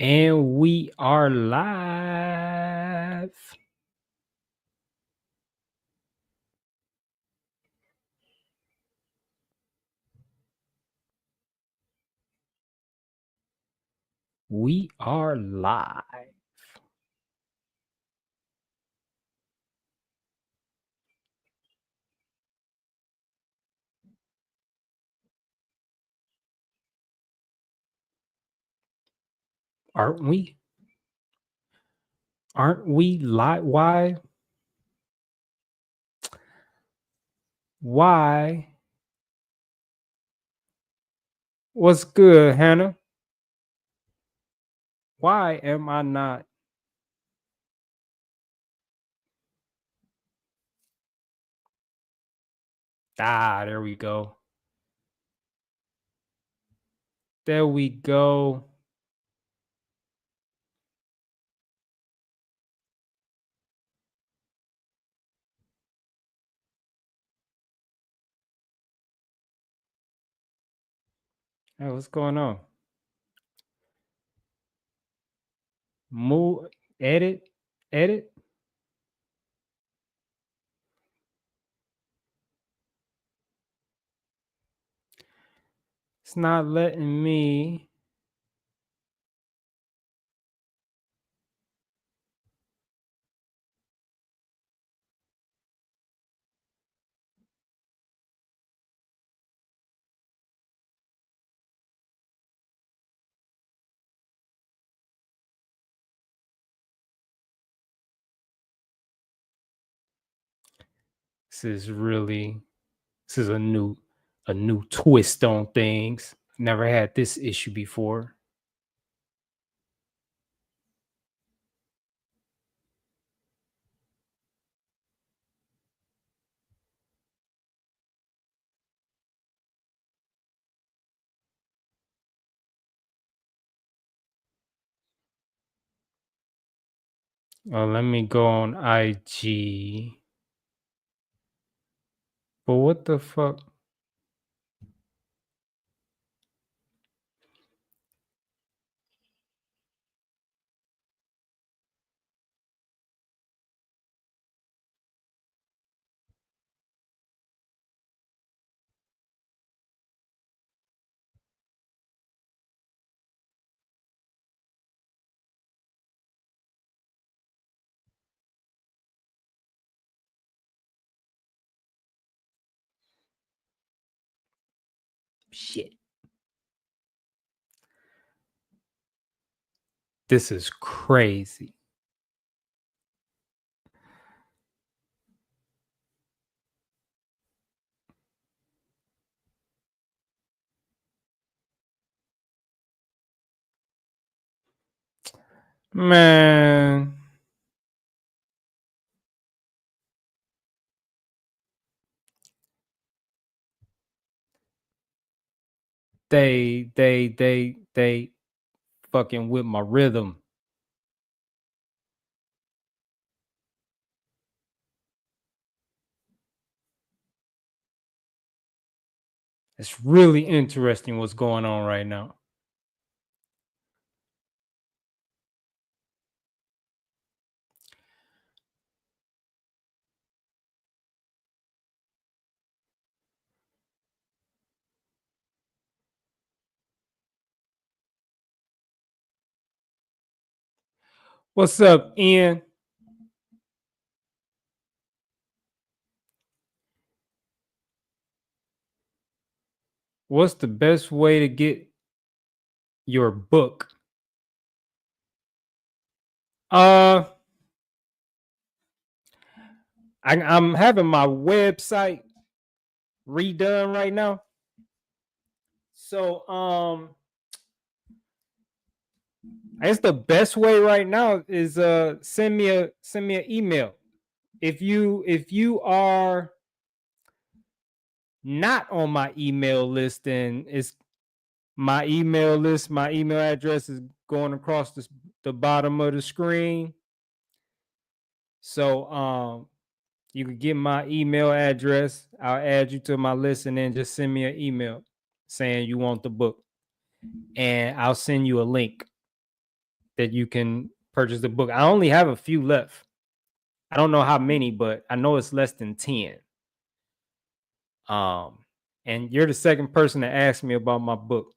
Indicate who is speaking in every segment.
Speaker 1: And we are live. We are live. Aren't we? Aren't we live? Why? Why? What's good, Hannah? Why am I not? There we go. There we go. Hey, what's going on? Move, edit. It's not letting me. This is a new twist on things. Never had this issue before. Oh, let me go on IG. But what the fuck? Shit. This is crazy. Man. They fucking with my rhythm. It's really interesting what's going on right now. What's up, Ian? What's the best way to get your book? I'm having my website redone right now. So I guess the best way right now is send me an email. If you are not on my email list, then it's my email list. My email address is going across the bottom of the screen. So you can get my email address. I'll add you to my list and then just send me an email saying you want the book. And I'll send you a link. that you can purchase the book. I only have a few left. I don't know how many, but I know it's less than 10. Um, and you're the second person to ask me about my book,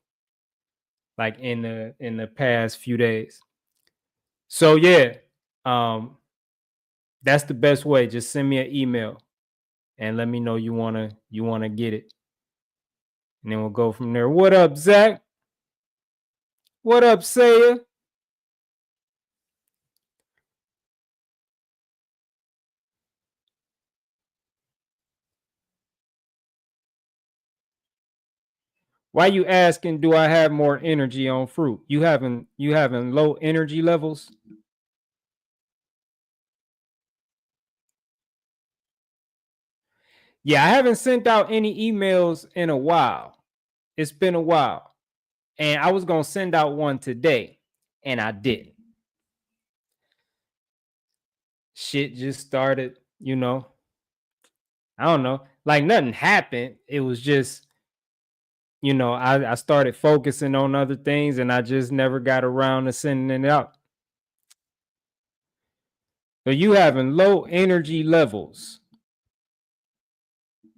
Speaker 1: like in the past few days. So yeah, um, that's the best way. Just send me an email and let me know you wanna get it, and then we'll go from there. What up, Zach? What up, Saya? Why you asking? Do I have more energy on fruit? You having low energy levels? Yeah, I haven't sent out any emails in a while. It's been a while, and I was gonna send out one today, and I didn't. Shit just started. I don't know. Like nothing happened. It was just I started focusing on other things, and I just never got around to sending it out. So you having low energy levels.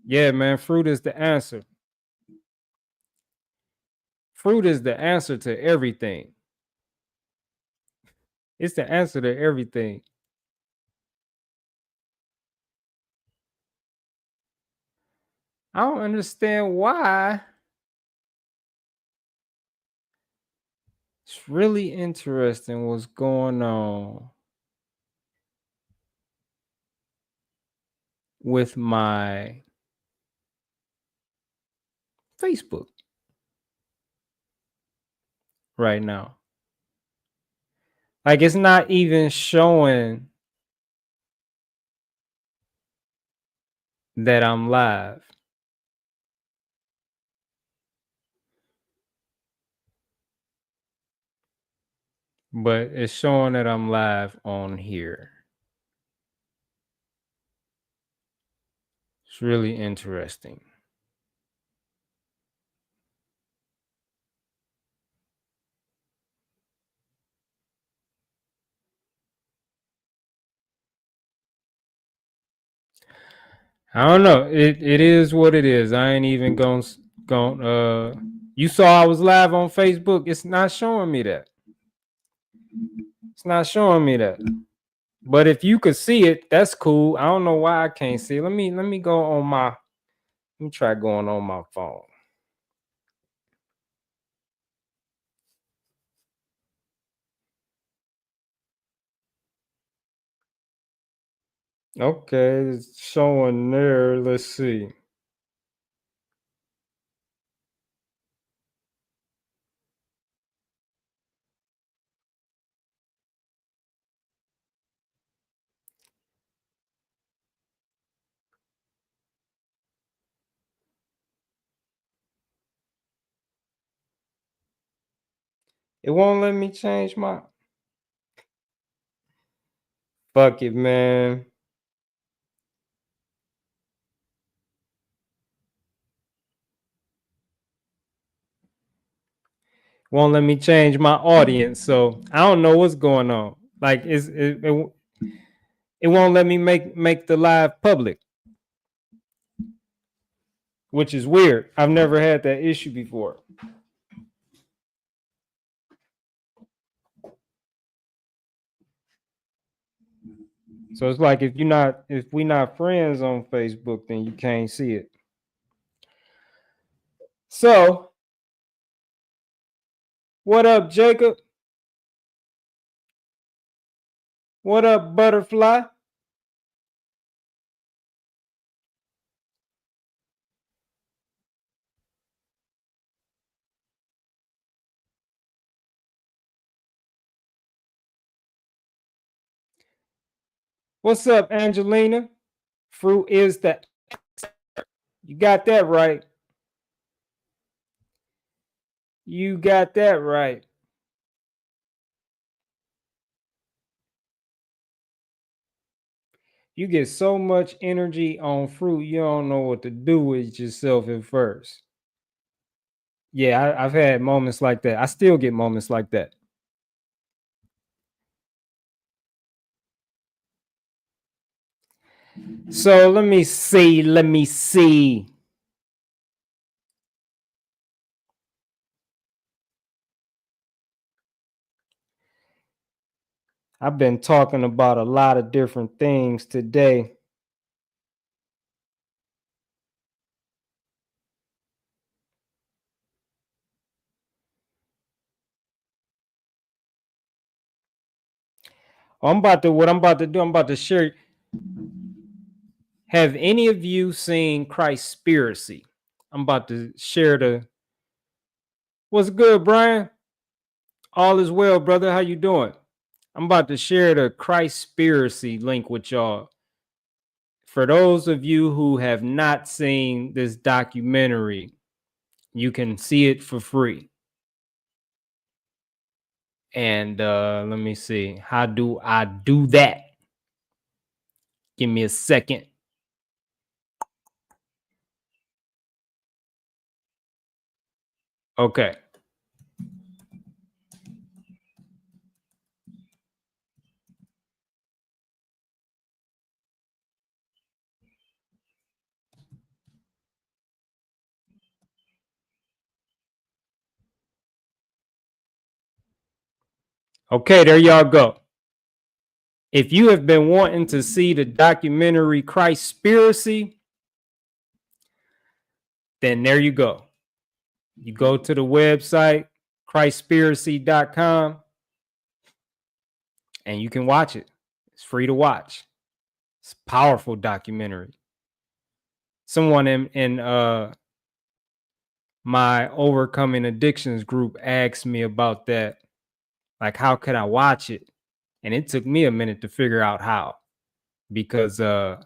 Speaker 1: Yeah, man, fruit is the answer. Fruit is the answer to everything. It's the answer to everything. I don't understand why. It's really interesting what's going on with my Facebook right now. Like it's not even showing that I'm live, but it's showing that I'm live on here. It's really interesting. I don't know. It is what it is. I ain't even going you saw I was live on Facebook. It's not showing me that. It's not showing me that. But if you could see it, that's cool. I don't know why I can't see it. Let me go on my let me try going on my phone. Okay, it's showing there. Let's see. It won't let me change my fuck it, man. Won't let me change my audience. So I don't know what's going on. Like it won't let me make the live public, which is weird. I've never had that issue before. So it's like if we not friends on Facebook, then you can't see it. So what up, Jacob? What up, Butterfly? What's up, Angelina? Fruit is the you got that right. You got that right. You get so much energy on fruit, you don't know what to do with yourself at first. Yeah, I've had moments like that. I still get moments like that. So let me see. I've been talking about a lot of different things today. What I'm about to do, I'm about to share. Have any of you seen Christspiracy? I'm about to share the. What's good, Brian? All is well, brother. How you doing? I'm about to share the Christspiracy link with y'all. For those of you who have not seen this documentary, you can see it for free. And let me see. How do I do that? Give me a second. Okay. Okay, there y'all go. If you have been wanting to see the documentary Christspiracy, then there you go. You go to the website, Christspiracy.com, and you can watch it. It's free to watch. It's a powerful documentary. Someone in my overcoming addictions group asked me about that. Like, how could I watch it? And it took me a minute to figure out how, because I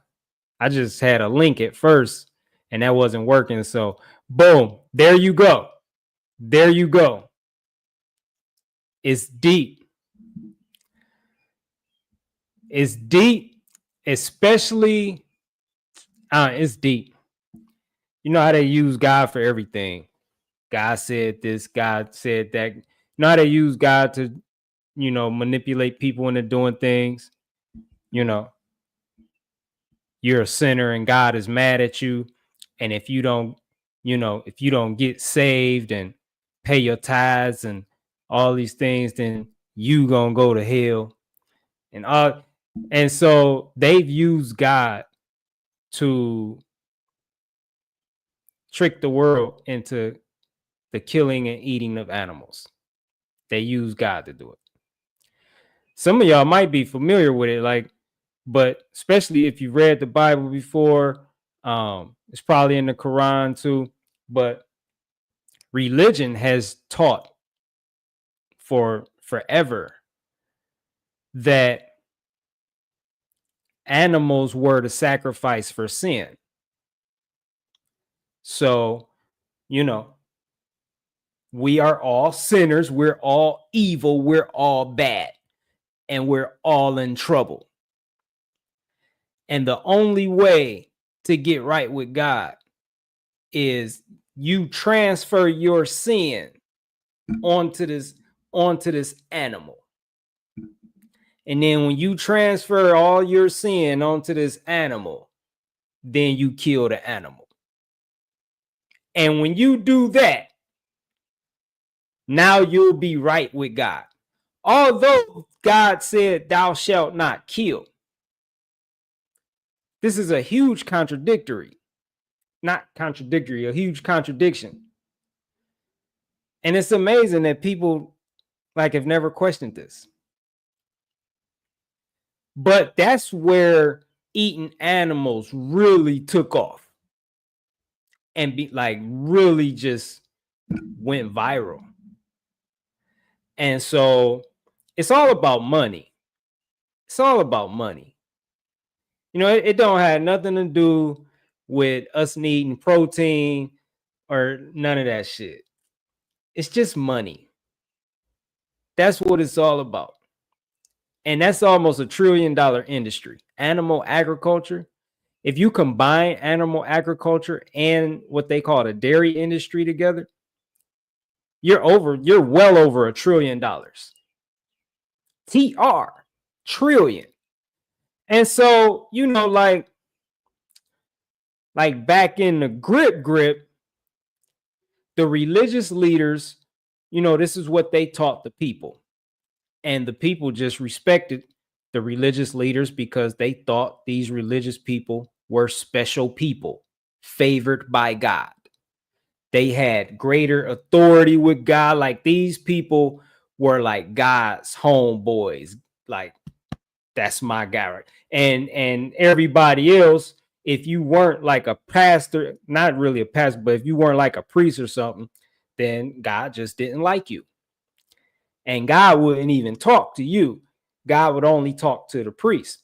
Speaker 1: just had a link at first and that wasn't working. So boom, there you go. There you go. It's deep. It's deep, especially it's deep. You know how they use God for everything. God said this, God said that. You know how they use God to, manipulate people into doing things. You're a sinner and God is mad at you. And if you don't, if you don't get saved and pay your tithes and all these things, then you gonna go to hell. And so they've used God to trick the world into the killing and eating of animals. They use God to do it. Some of y'all might be familiar with it, but especially if you read the Bible before, it's probably in the Quran too. But religion has taught for forever that animals were the sacrifice for sin. So, we are all sinners, we're all evil, we're all bad, and we're all in trouble. And the only way to get right with God is you transfer your sin onto this animal. And then when you transfer all your sin onto this animal, then you kill the animal. And when you do that, now you'll be right with God. Although God said, "Thou shalt not kill." This is a huge contradictory. Not contradictory, a huge contradiction. And it's amazing that people have never questioned this. But that's where eating animals really took off and really just went viral. And so it's all about money. It's all about money. It don't have nothing to do with us needing protein or none of that shit. It's just money. That's what it's all about. And that's almost $1 trillion industry. Animal agriculture. If you combine animal agriculture and what they call the dairy industry together, you're well over $1 trillion. TR, trillion. And so, like back in the grip, the religious leaders, this is what they taught the people. And the people just respected the religious leaders because they thought these religious people were special people, favored by God. They had greater authority with God. Like these people were like God's homeboys. Like, that's my guy, right? And everybody else, if you weren't like a pastor, not really a pastor, but if you weren't like a priest or something, then God just didn't like you. And God wouldn't even talk to you. God would only talk to the priest.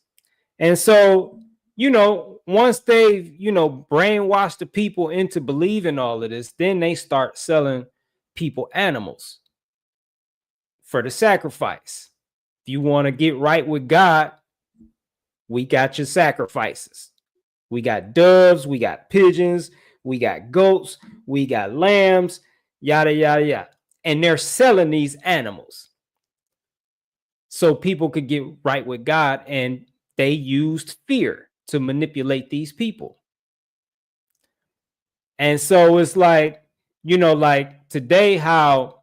Speaker 1: And so, once they've, brainwashed the people into believing all of this, then they start selling people animals for the sacrifice. If you want to get right with God, we got your sacrifices. We got doves, we got pigeons, we got goats, we got lambs, yada, yada, yada. And they're selling these animals so people could get right with God. And they used fear to manipulate these people. And so it's like, like today, how,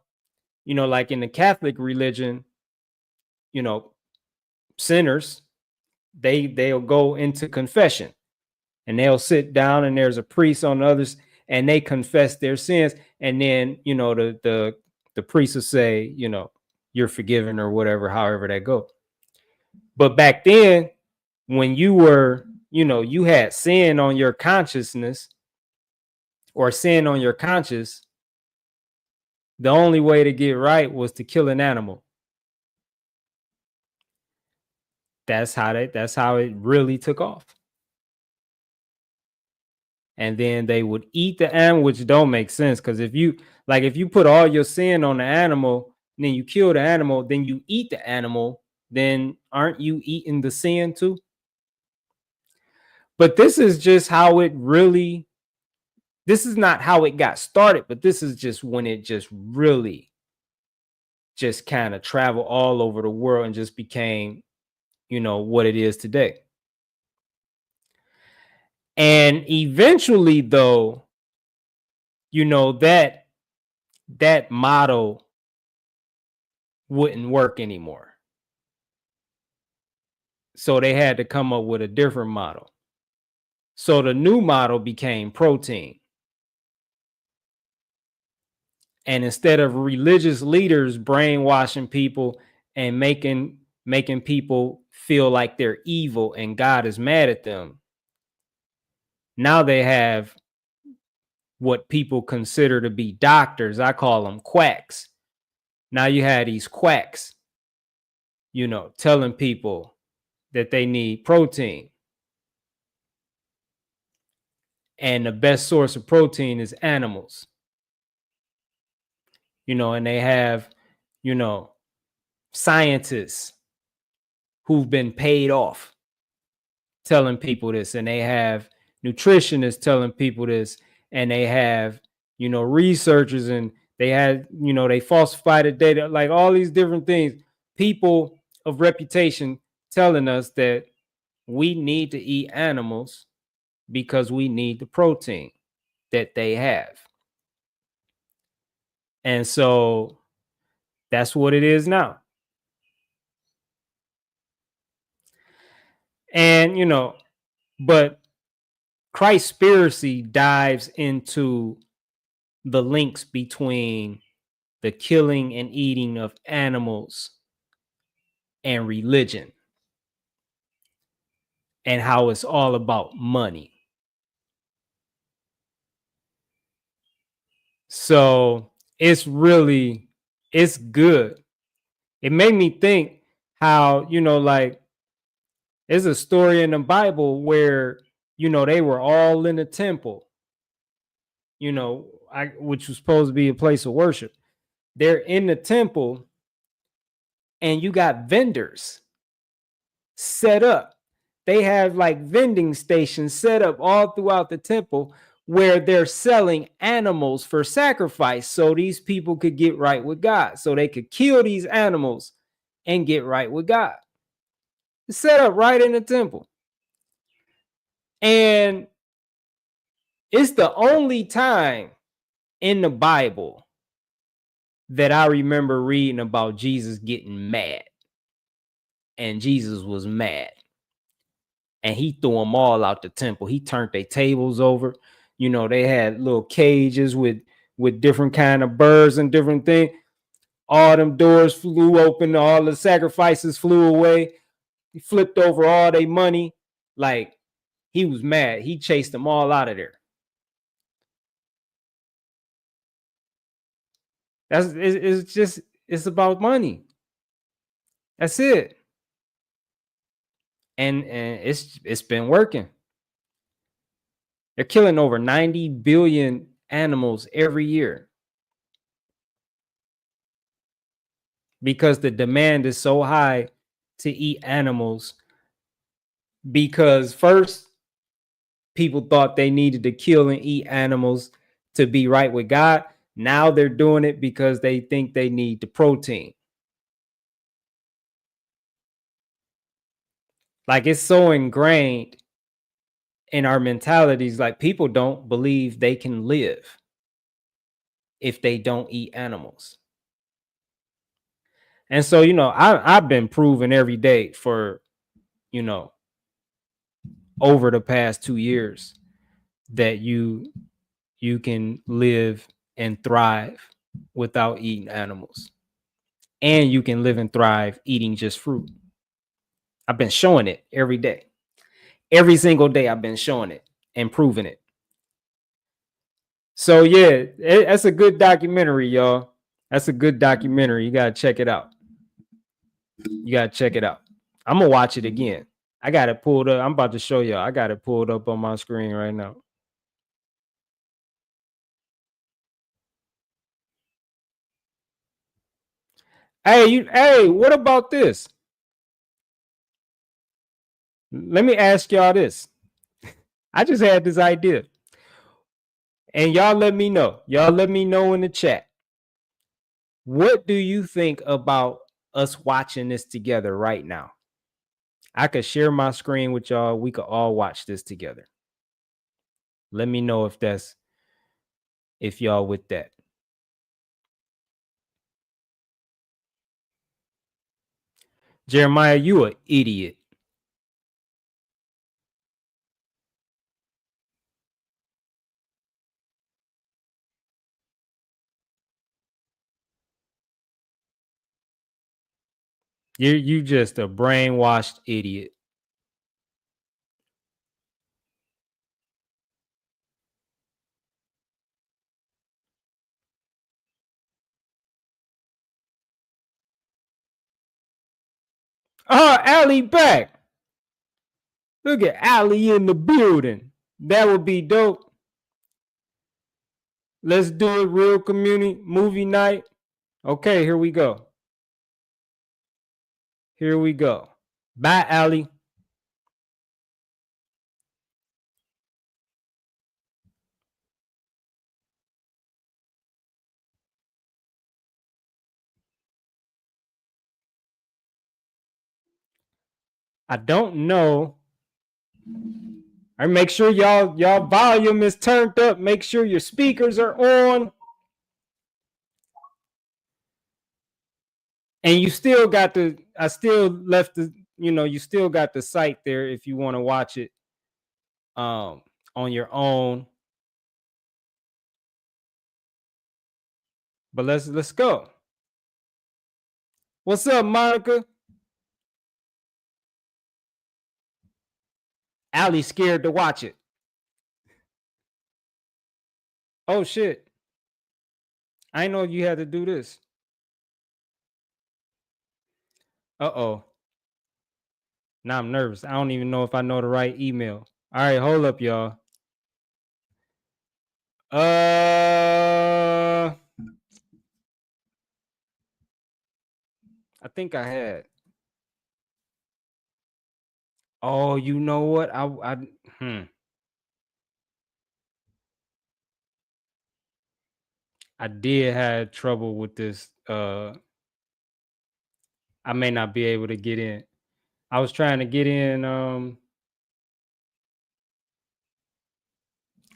Speaker 1: like in the Catholic religion, sinners, they'll go into confession and they'll sit down and there's a priest on the others and they confess their sins. And then, the priest will say, you're forgiven or whatever, however that goes. But back then, when you were, you had sin on your consciousness or sin on your conscience, the only way to get right was to kill an animal. That's how it really took off. And then they would eat the animal, which don't make sense, because if you put all your sin on the animal, then you kill the animal, then you eat the animal, then aren't you eating the sin too? But this is just how it really, this is not how it got started, but this is just when it just really just kind of traveled all over the world and just became, what it is today. And eventually, though, that model wouldn't work anymore. So they had to come up with a different model. So the new model became protein. And instead of religious leaders brainwashing people and making people feel like they're evil and God is mad at them, now they have what people consider to be doctors. I call them quacks. Now you have these quacks, telling people that they need protein. And the best source of protein is animals. And they have, scientists who've been paid off telling people this, and they have nutritionists telling people this, and they have, researchers, and they had, they falsify the data, like all these different things. People of reputation telling us that we need to eat animals because we need the protein that they have. And so that's what it is now. And, but Christspiracy dives into the links between the killing and eating of animals and religion, and how it's all about money. So it's good. It made me think how, like, there's a story in the Bible where, they were all in the temple, which was supposed to be a place of worship. They're in the temple and you got vendors set up. They have like vending stations set up all throughout the temple where they're selling animals for sacrifice so these people could get right with God, so they could kill these animals and get right with God. It's set up right in the temple. And It's the only time in the Bible that I remember reading about Jesus getting mad. And Jesus was mad. And he threw them all out the temple. He turned their tables over. You know, they had little cages with different kind of birds and different things. All them doors flew open. All the sacrifices flew away. He flipped over all their money. Like, he was mad. He chased them all out of there. It's about money. That's it. And it's been working. They're killing over 90 billion animals every year because the demand is so high to eat animals. Because first, people thought they needed to kill and eat animals to be right with God. Now they're doing it because they think they need the protein. Like, it's so ingrained in our mentalities. Like, people don't believe they can live if they don't eat animals. And so, I've been proven every day for, over the past 2 years that you can live and thrive without eating animals. And you can live and thrive eating just fruit. I've been showing it every day. Every single day I've been showing it and proving it. So yeah, that's a good documentary, y'all. That's a good documentary. You gotta check it out. I'm gonna watch it again. I got it pulled up. I'm about to show y'all. I got it pulled up on my screen right now. Hey, what about this? Let me ask y'all this. I just had this idea. And y'all let me know. Y'all let me know in the chat. What do you think about us watching this together right now? I could share my screen with y'all. We could all watch this together. Let me know if y'all with that. Jeremiah, you an idiot. You just a brainwashed idiot. Oh, Allie back. Look at Allie in the building. That would be dope. Let's do it. Real community movie night. Okay, here we go. Here we go. Bye, Allie. I don't know. All right, make sure y'all volume is turned up. Make sure your speakers are on. And you still got I still left you still got the site there if you want to watch it on your own. But let's go. What's up, Monica? Allie's scared to watch it. Oh shit. I know you had to do this. Uh-oh. Now I'm nervous. I don't even know if I know the right email. All right, hold up, y'all. I think I had. Oh, you know what? I did have trouble with this. I may not be able to get in. I was trying to get in.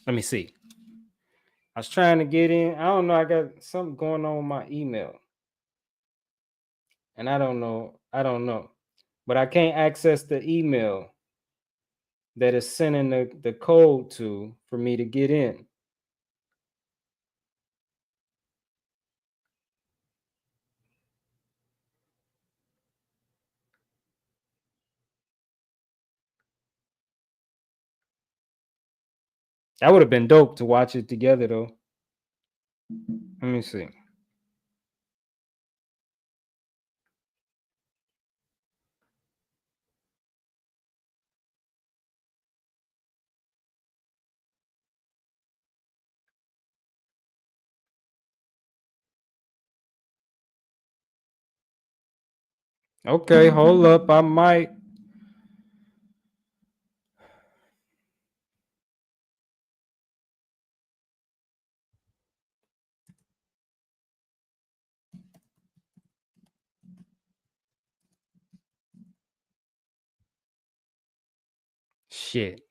Speaker 1: Let me see. I was trying to get in. I don't know. I got something going on with my email. And I don't know. But I can't access the email that is sending the code to for me to get in. That would have been dope to watch it together, though. Let me see. Okay, hold up. I might. Shit.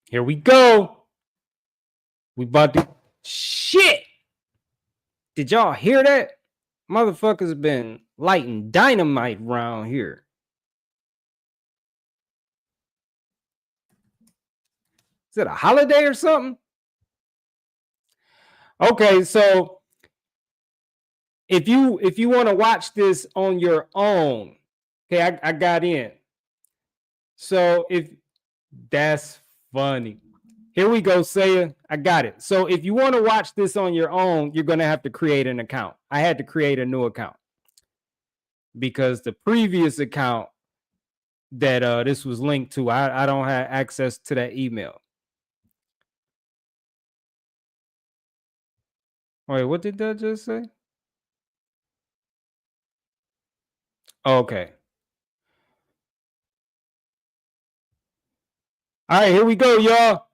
Speaker 1: Here we go. We about to. Shit. Did y'all hear that? Motherfuckers been lighting dynamite around here. Is it a holiday or something? Okay, so if you want to watch this on your own, okay, I got in. So if that's funny. Here we go, Saya. I got it. So if you want to watch this on your own, you're going to have to create an account. I had to create a new account because the previous account that this was linked to, I don't have access to that email. Wait, what did that just say? Okay. All right, here we go, y'all.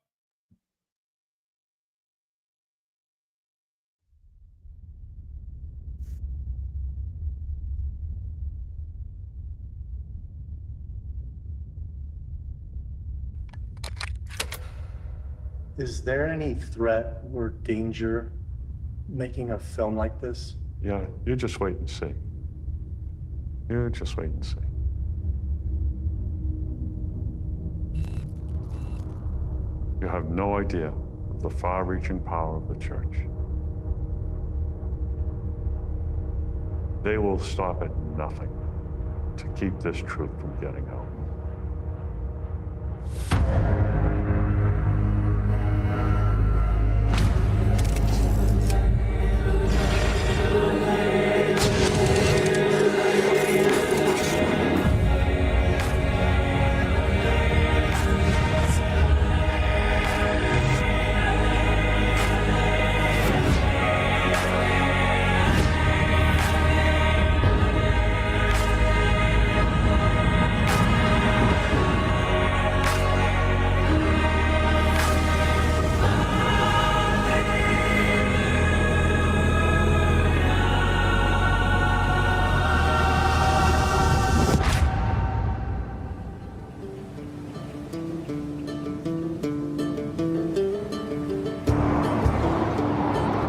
Speaker 2: Is there any threat or danger making a film like this?
Speaker 3: Yeah, you just wait and see. You just wait and see. You have no idea of the far-reaching power of the church. They will stop at nothing to keep this truth from getting out.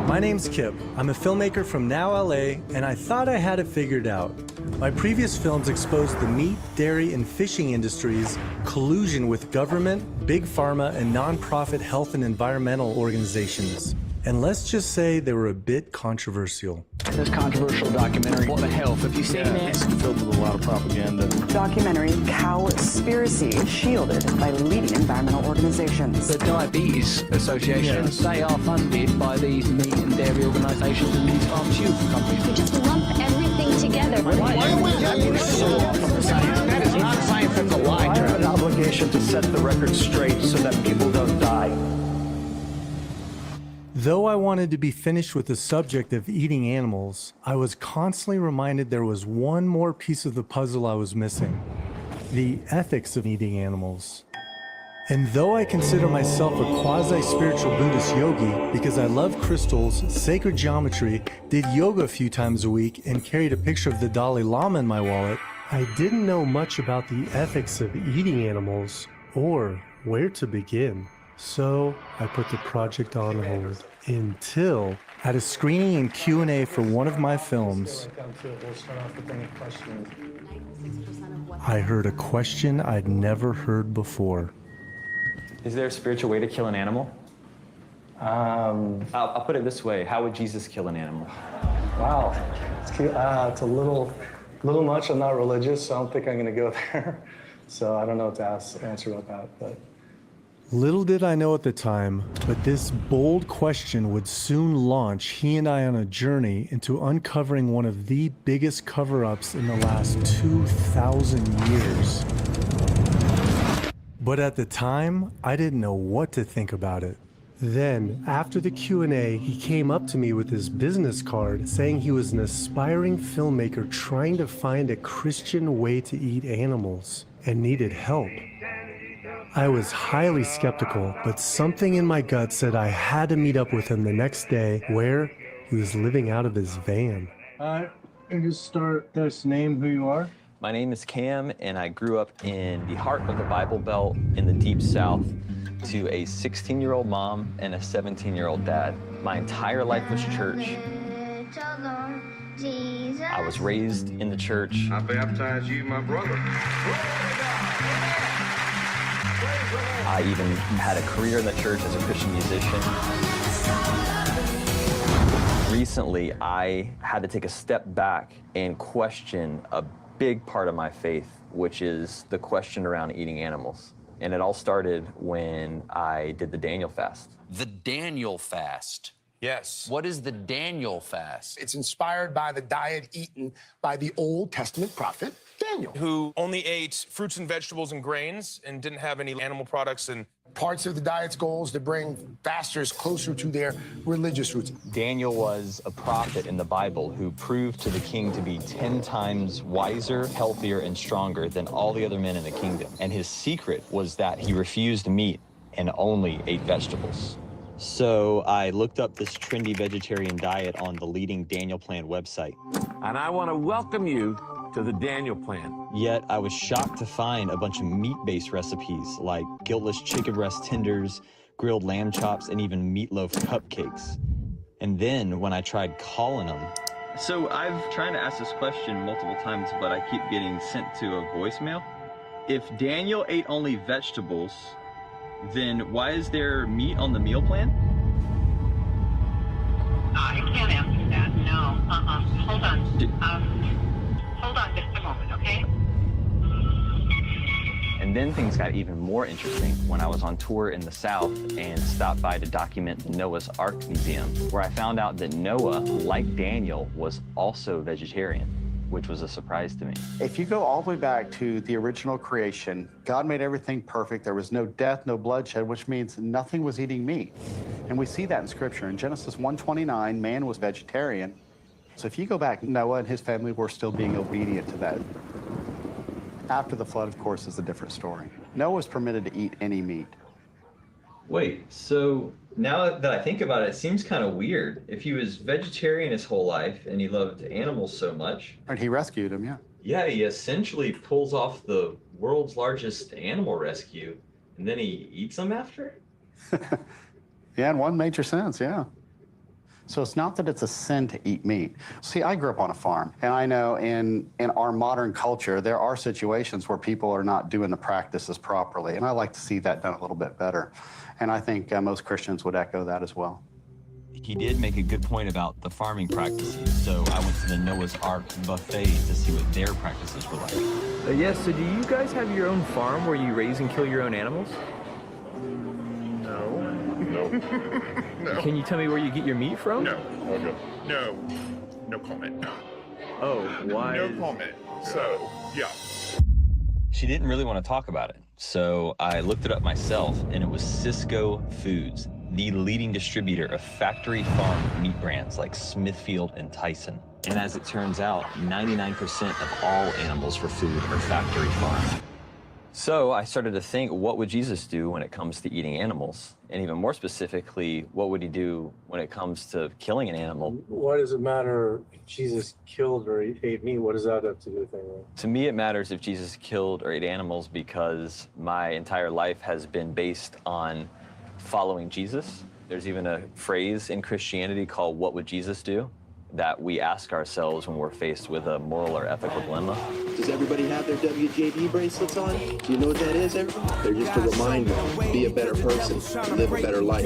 Speaker 2: My name's Kip. I'm a filmmaker from now LA, and I thought I had it figured out. My previous films exposed the meat, dairy, and fishing industries' collusion with government, big pharma, and nonprofit health and environmental organizations. And let's just say they were a bit controversial.
Speaker 4: This controversial documentary, What the Health, have you seen it?
Speaker 5: It's filled with a lot of propaganda.
Speaker 6: Documentary Cowspiracy, shielded by leading environmental organizations.
Speaker 4: The Diabetes Association, they are funded by these meat and dairy organizations and these pharmaceutical companies.
Speaker 7: We just lump everything together.
Speaker 4: Why are we getting so off from the science? That is not scientific.
Speaker 5: I have an obligation to set the record straight so that people don't die.
Speaker 2: Though I wanted to be finished with the subject of eating animals, I was constantly reminded there was one more piece of the puzzle I was missing: the ethics of eating animals. And though I consider myself a quasi-spiritual Buddhist yogi because I love crystals, sacred geometry, did yoga a few times a week, and carried a picture of the Dalai Lama in my wallet, I didn't know much about the ethics of eating animals or where to begin. So I put the project on hold until at a screening and Q&A for one of my films, I heard a question I'd never heard before.
Speaker 8: Is there a spiritual way to kill an animal? I'll put it this way. How would Jesus kill an animal?
Speaker 2: Wow, it's a little much. I'm not religious, so I don't think I'm going to go there. So I don't know what to answer about that. But little did I know at the time, but this bold question would soon launch he and I on a journey into uncovering one of the biggest cover-ups in the last 2,000 years. But at the time, I didn't know what to think about it. Then, after the Q&A, he came up to me with his business card saying he was an aspiring filmmaker trying to find a Christian way to eat animals and needed help. I was highly skeptical, but something in my gut said I had to meet up with him the next day where he was living out of his van. And just start, just name who you are.
Speaker 8: My name is Cam, and I grew up in the heart of the Bible Belt in the Deep South to a 16-year-old mom and a 17-year-old dad. My entire life was church. I was raised in the church.
Speaker 9: I baptize you, my brother.
Speaker 8: I even had a career in the church as a Christian musician. Recently, I had to take a step back and question a big part of my faith, which is the question around eating animals. And it all started when I did the Daniel fast.
Speaker 10: The Daniel fast.
Speaker 9: Yes.
Speaker 10: What is the Daniel fast?
Speaker 9: It's inspired by the diet eaten by the Old Testament prophet Daniel,
Speaker 11: who only ate fruits and vegetables and grains and didn't have any animal products. And
Speaker 9: parts of the diet's goals to bring fasters closer to their religious roots.
Speaker 8: Daniel was a prophet in the Bible who proved to the king to be 10 times wiser, healthier, and stronger than all the other men in the kingdom. And his secret was that he refused meat and only ate vegetables. So I looked up this trendy vegetarian diet on the leading Daniel Plan website.
Speaker 10: And I want to welcome you to the Daniel Plan.
Speaker 8: Yet I was shocked to find a bunch of meat-based recipes like guiltless chicken breast tenders, grilled lamb chops, and even meatloaf cupcakes. And then when I tried calling them... So I've tried to ask this question multiple times, but I keep getting sent to a voicemail. If Daniel ate only vegetables, then why is there meat on the meal plan?
Speaker 12: I can't answer that, no. Hold on. Hold on just a moment, okay?
Speaker 8: And then things got even more interesting when I was on tour in the South and stopped by to document the Noah's Ark Museum, where I found out that Noah, like Daniel, was also vegetarian, which was a surprise to me.
Speaker 13: If you go all the way back to the original creation, God made everything perfect. There was no death, no bloodshed, which means nothing was eating meat. And we see that in Scripture. In Genesis 1:29, man was vegetarian. So if you go back, Noah and his family were still being obedient to that. After the flood, of course, is a different story. Noah was permitted to eat any meat.
Speaker 8: Wait, so now that I think about it, it seems kind of weird. If he was vegetarian his whole life and he loved animals so much...
Speaker 13: And he rescued them, yeah.
Speaker 8: Yeah, he essentially pulls off the world's largest animal rescue, and then he eats them after?
Speaker 13: Yeah, in one major sense, yeah. So it's not that it's a sin to eat meat. See, I grew up on a farm, and I know in our modern culture, there are situations where people are not doing the practices properly, and I like to see that done a little bit better. And I think most Christians would echo that as well.
Speaker 8: He did make a good point about the farming practices, so I went to the Noah's Ark buffet to see what their practices were like.
Speaker 14: Yes, so do you guys have your own farm where you raise and kill your own animals?
Speaker 3: No. No.
Speaker 14: Can you tell me where you get your meat from?
Speaker 3: No. No comment.
Speaker 14: Oh, why?
Speaker 3: No comment. So, yeah.
Speaker 8: She didn't really want to talk about it, so I looked it up myself, and it was Cisco Foods, the leading distributor of factory farm meat brands like Smithfield and Tyson. And as it turns out, 99% of all animals for food are factory farmed. So I started to think, what would Jesus do when it comes to eating animals? And even more specifically, what would he do when it comes to killing an animal?
Speaker 2: Why does it matter if Jesus killed or ate meat? What does that have to do with anything?
Speaker 8: To me, it matters if Jesus killed or ate animals because my entire life has been based on following Jesus. There's even a phrase in Christianity called, "What would Jesus do?" that we ask ourselves when we're faced with a moral or ethical dilemma.
Speaker 15: Does everybody have their WJD bracelets on? Do you know what that is, everyone? They're just a reminder, be a better person, live a better life.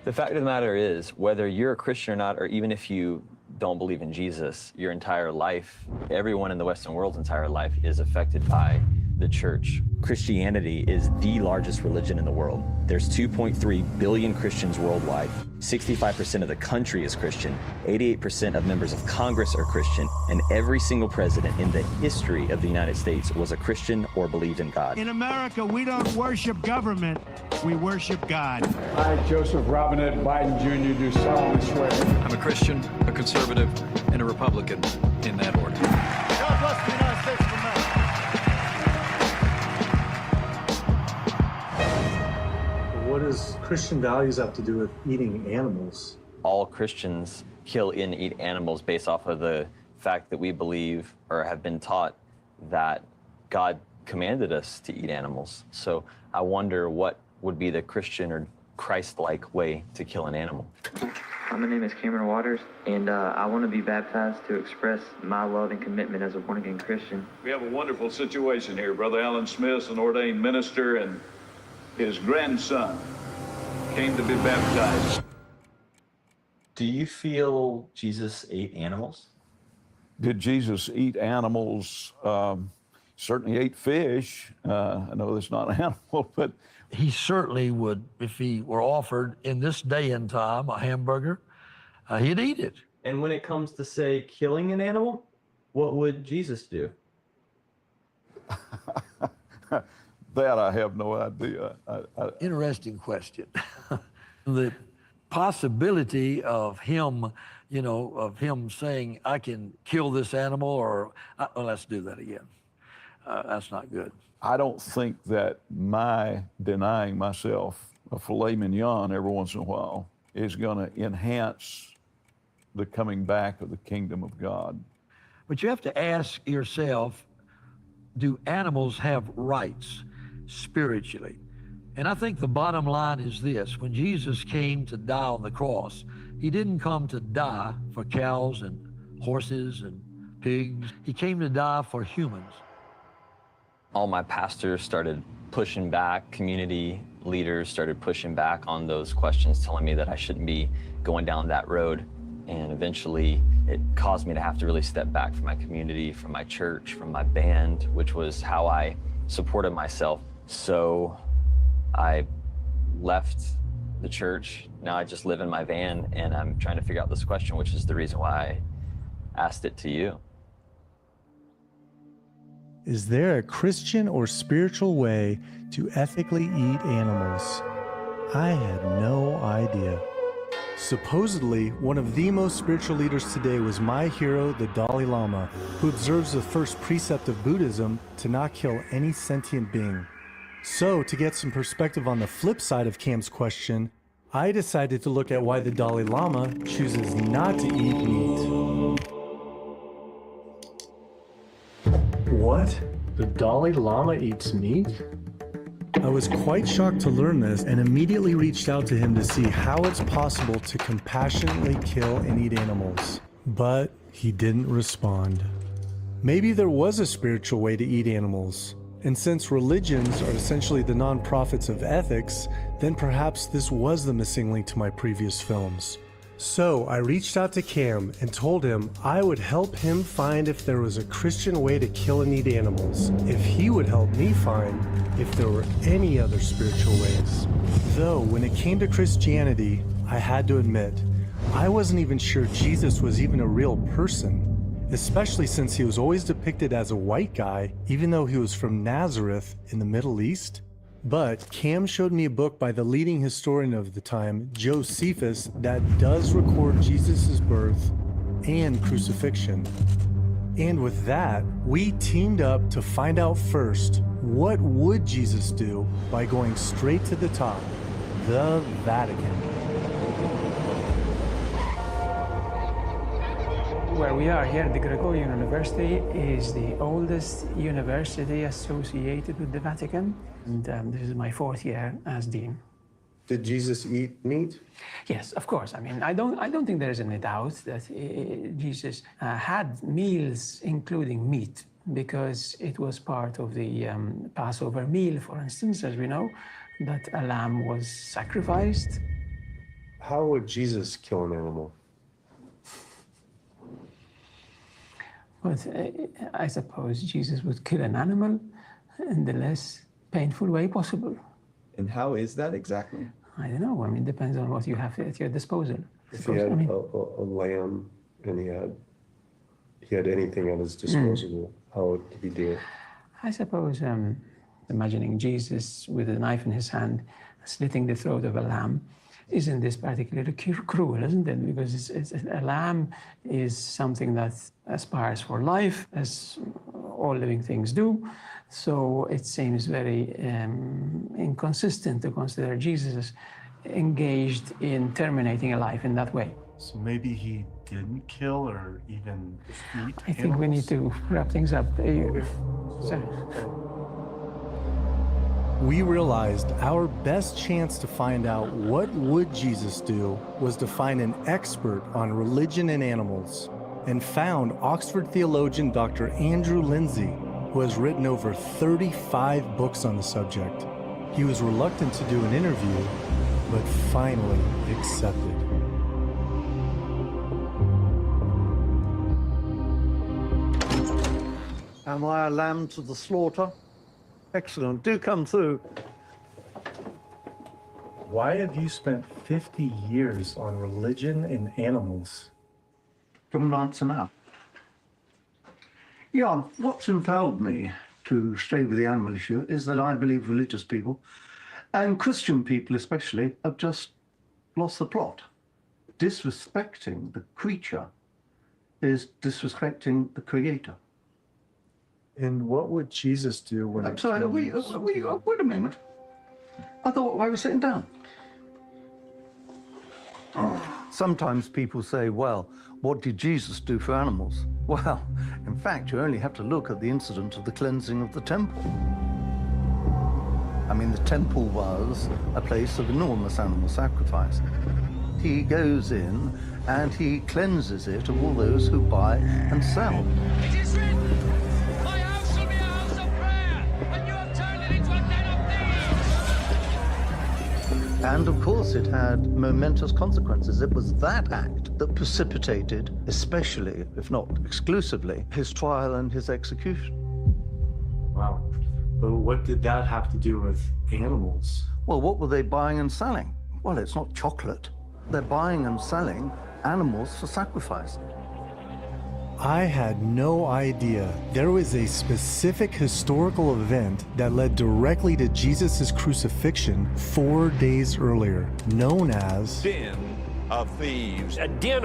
Speaker 8: The fact of the matter is, whether you're a Christian or not, or even if you don't believe in Jesus, your entire life, everyone in the Western world's entire life is affected by the church. Christianity is the largest religion in the world. There's 2.3 billion Christians worldwide. 65% of the country is Christian. 88% of members of Congress are Christian. And every single president in the history of the United States was a Christian or believed in God.
Speaker 16: In America, we don't worship government, we worship God.
Speaker 17: I, Joseph Robinette Biden Jr., do solemnly swear.
Speaker 18: I'm a Christian, a conservative, and a Republican in that order.
Speaker 16: God bless the United States of America.
Speaker 2: What does Christian values have to do with eating animals?
Speaker 8: All Christians kill and eat animals based off of the fact that we believe or have been taught that God commanded us to eat animals. So I wonder what would be the Christian or Christ-like way to kill an animal.
Speaker 19: My name is Cameron Waters, and I want to be baptized to express my love and commitment as a born-again Christian.
Speaker 20: We have a wonderful situation here. Brother Alan Smith, an ordained minister, and his grandson came to be baptized.
Speaker 8: Do you feel Jesus ate animals?
Speaker 21: Did Jesus eat animals? Certainly ate fish. I know that's not an animal, but
Speaker 22: he certainly would, if he were offered in this day and time a hamburger, he'd eat it.
Speaker 8: And when it comes to, say, killing an animal, what would Jesus do?
Speaker 21: That I have no idea.
Speaker 22: Interesting question. The possibility of him, of him saying, I can kill this animal, or let's do that again. That's not good.
Speaker 21: I don't think that my denying myself a filet mignon every once in a while is going to enhance the coming back of the kingdom of God.
Speaker 22: But you have to ask yourself, do animals have rights spiritually? And I think the bottom line is this: when Jesus came to die on the cross, he didn't come to die for cows and horses and pigs. He came to die for humans.
Speaker 8: All my pastors started pushing back, community leaders started pushing back on those questions, telling me that I shouldn't be going down that road. And eventually it caused me to have to really step back from my community, from my church, from my band, which was how I supported myself. So I left the church. Now I just live in my van and I'm trying to figure out this question, which is the reason why I asked it to you.
Speaker 2: Is there a Christian or spiritual way to ethically eat animals? I had no idea. Supposedly, one of the most spiritual leaders today was my hero, the Dalai Lama, who observes the first precept of Buddhism to not kill any sentient being. So, to get some perspective on the flip side of Cam's question, I decided to look at why the Dalai Lama chooses not to eat meat. What? The Dalai Lama eats meat? I was quite shocked to learn this and immediately reached out to him to see how it's possible to compassionately kill and eat animals. But he didn't respond. Maybe there was a spiritual way to eat animals. And since religions are essentially the non-profits of ethics, then perhaps this was the missing link to my previous films. So I reached out to Cam and told him I would help him find if there was a Christian way to kill and eat animals, if he would help me find if there were any other spiritual ways. Though when it came to Christianity, I had to admit, I wasn't even sure Jesus was even a real person, especially since he was always depicted as a white guy, even though he was from Nazareth in the Middle East. But Cam showed me a book by the leading historian of the time, Josephus, that does record Jesus' birth and crucifixion. And with that, we teamed up to find out first, what would Jesus do by going straight to the top, the Vatican?
Speaker 1: Where we are here at the Gregorian University is the oldest university associated with the Vatican. And this is my 4th year as dean.
Speaker 2: Did Jesus eat meat?
Speaker 1: Yes, of course. I mean, I don't think there is any doubt that Jesus had meals including meat, because it was part of the Passover meal, for instance, as we know, that a lamb was sacrificed.
Speaker 2: How would Jesus kill an animal?
Speaker 1: But I suppose Jesus would kill an animal in the less painful way possible.
Speaker 6: And how is that exactly?
Speaker 1: I don't know. I mean, it depends on what you have at your disposal.
Speaker 2: If he had a lamb and he had anything at his disposal, how would he do it?
Speaker 1: I suppose imagining Jesus with a knife in his hand, slitting the throat of a lamb, isn't this particularly cruel, isn't it? Because a lamb is something that aspires for life, as all living things do. So it seems very inconsistent to consider Jesus engaged in terminating a life in that way.
Speaker 2: So maybe he didn't kill or even eat
Speaker 1: I think we need to wrap things up.
Speaker 2: We realized our best chance to find out what would Jesus do was to find an expert on religion and animals, and found Oxford theologian Dr. Andrew Lindsay, who has written over 35 books on the subject. He was reluctant to do an interview, but finally accepted.
Speaker 23: Am I a lamb to the slaughter? Excellent. Do come through.
Speaker 2: Why have you spent 50 years on religion and animals?
Speaker 23: Come and answer now. Yeah, what's impelled me to stay with the animal issue is that I believe religious people, and Christian people especially, have just lost the plot. Disrespecting the creature is disrespecting the creator.
Speaker 2: And what would Jesus do when
Speaker 23: I'm sorry, wait a moment. I thought I was sitting down. Sometimes people say, well, what did Jesus do for animals? Well, in fact, you only have to look at the incident of the cleansing of the temple. I mean, the temple was a place of enormous animal sacrifice. He goes in and he cleanses it of all those who buy and sell.
Speaker 24: It is written, my house shall be a house of prayer, and you have turned it into a den of thieves.
Speaker 23: And of course, it had momentous consequences. It was that act that precipitated, especially, if not exclusively, his trial and his execution.
Speaker 2: Wow. But what did that have to do with animals?
Speaker 23: Well, what were they buying and selling? Well, it's not chocolate. They're buying and selling animals for sacrifice.
Speaker 2: I had no idea there was a specific historical event that led directly to Jesus' crucifixion 4 days earlier, known as
Speaker 10: Den of thieves. A den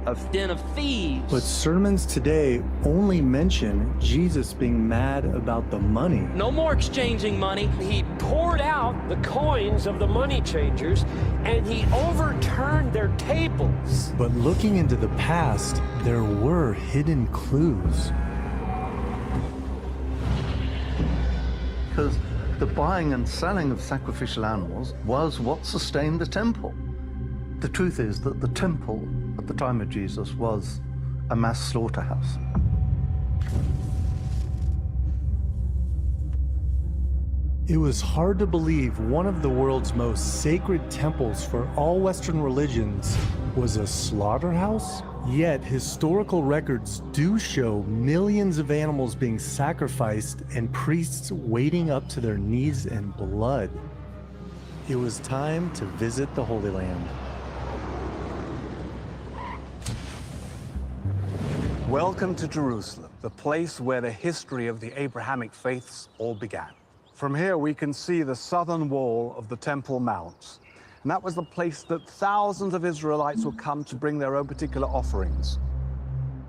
Speaker 10: of thieves.
Speaker 2: But sermons today only mention Jesus being mad about the money.
Speaker 25: No more exchanging money. He poured out the coins of the money changers and he overturned their tables.
Speaker 2: But looking into the past, there were hidden clues.
Speaker 23: Because the buying and selling of sacrificial animals was what sustained the temple. The truth is that the temple at the time of Jesus was a mass slaughterhouse.
Speaker 2: It was hard to believe one of the world's most sacred temples for all Western religions was a slaughterhouse. Yet historical records do show millions of animals being sacrificed and priests wading up to their knees in blood. It was time to visit the Holy Land.
Speaker 26: Welcome to Jerusalem, the place where the history of the Abrahamic faiths all began. From here, we can see the southern wall of the Temple Mount. And that was the place that thousands of Israelites would come to bring their own particular offerings.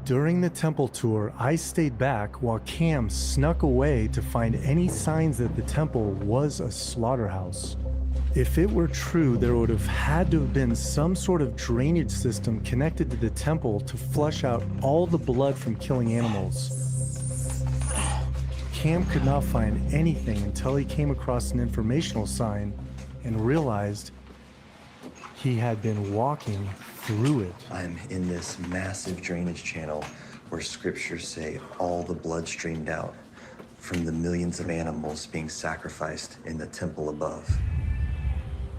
Speaker 2: During the temple tour, I stayed back while Cam snuck away to find any signs that the temple was a slaughterhouse. If it were true, there would have had to have been some sort of drainage system connected to the temple to flush out all the blood from killing animals. Cam could not find anything until he came across an informational sign and realized he had been walking through it.
Speaker 4: I'm in this massive drainage channel where scriptures say all the blood streamed out from the millions of animals being sacrificed in the temple above.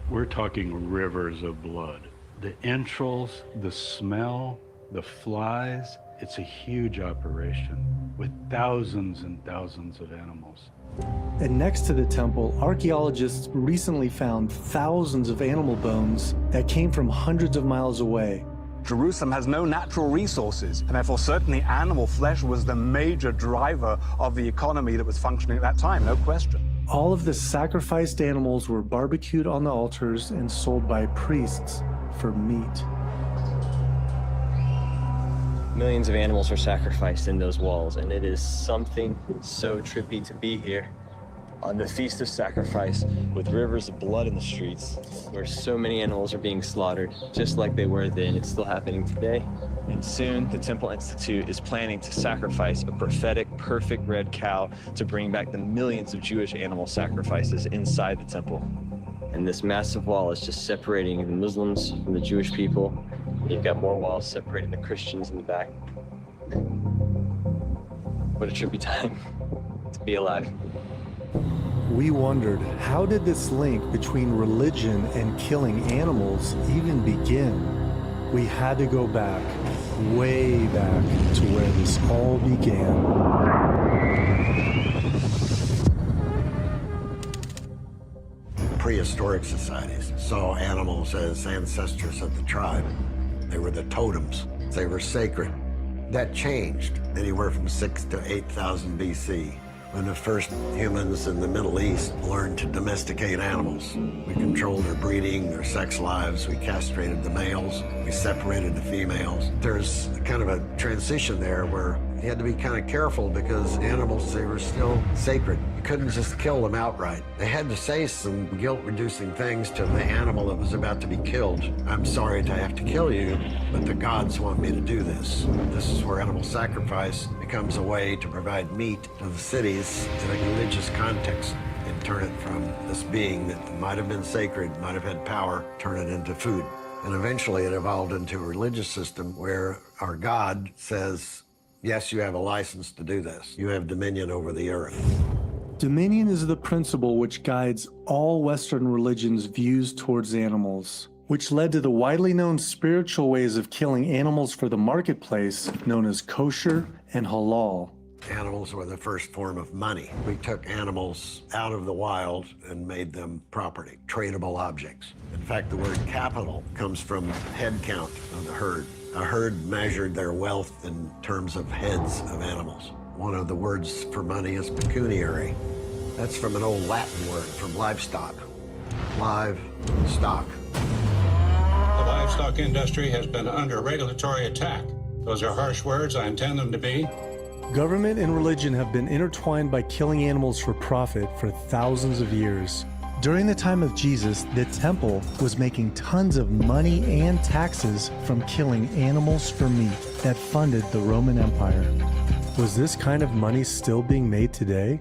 Speaker 17: We're talking rivers of blood. The entrails, the smell, the flies, it's a huge operation with thousands and thousands of animals.
Speaker 2: And next to the temple, archaeologists recently found thousands of animal bones that came from hundreds of miles away.
Speaker 26: Jerusalem has no natural resources, and therefore certainly animal flesh was the major driver of the economy that was functioning at that time, no question.
Speaker 2: All of the sacrificed animals were barbecued on the altars and sold by priests for meat.
Speaker 8: Millions of animals are sacrificed in those walls, and it is something so trippy to be here on the Feast of Sacrifice with rivers of blood in the streets, where so many animals are being slaughtered, just like they were then. It's still happening today. And soon, the Temple Institute is planning to sacrifice a prophetic, perfect red cow to bring back the millions of Jewish animal sacrifices inside the temple. And this massive wall is just separating the Muslims from the Jewish people. You've got more walls separating the Christians in the back. What a trippy time to be alive.
Speaker 2: We wondered, how did this link between religion and killing animals even begin? We had to go back, way back to where this all began.
Speaker 5: Prehistoric societies saw animals as ancestors of the tribe. They were the totems. They were sacred. That changed anywhere from 6,000 to 8,000 BC, when the first humans in the Middle East learned to domesticate animals. We controlled their breeding, their sex lives, we castrated the males, we separated the females. There's kind of a transition there where you had to be kind of careful because animals, they were still sacred. You couldn't just kill them outright. They had to say some guilt-reducing things to the animal that was about to be killed. I'm sorry to have to kill you, but the gods want me to do this. This is where animal sacrifice becomes a way to provide meat to the cities in a religious context and turn it from this being that might have been sacred, might have had power, turn it into food. And eventually it evolved into a religious system where our God says, yes, you have a license to do this. You have dominion over the earth.
Speaker 2: Dominion is the principle which guides all Western religions' views towards animals, which led to the widely known spiritual ways of killing animals for the marketplace, known as kosher and halal.
Speaker 5: Animals were the first form of money. We took animals out of the wild and made them property, tradable objects. In fact, the word capital comes from head count of the herd. A herd measured their wealth in terms of heads of animals. One of the words for money is pecuniary. That's from an old Latin word, from livestock. Live stock.
Speaker 7: The livestock industry has been under regulatory attack. Those are harsh words, I intend them to be.
Speaker 2: Government and religion have been intertwined by killing animals for profit for thousands of years. During the time of Jesus, the temple was making tons of money and taxes from killing animals for meat that funded the Roman Empire. Was this kind of money still being made today?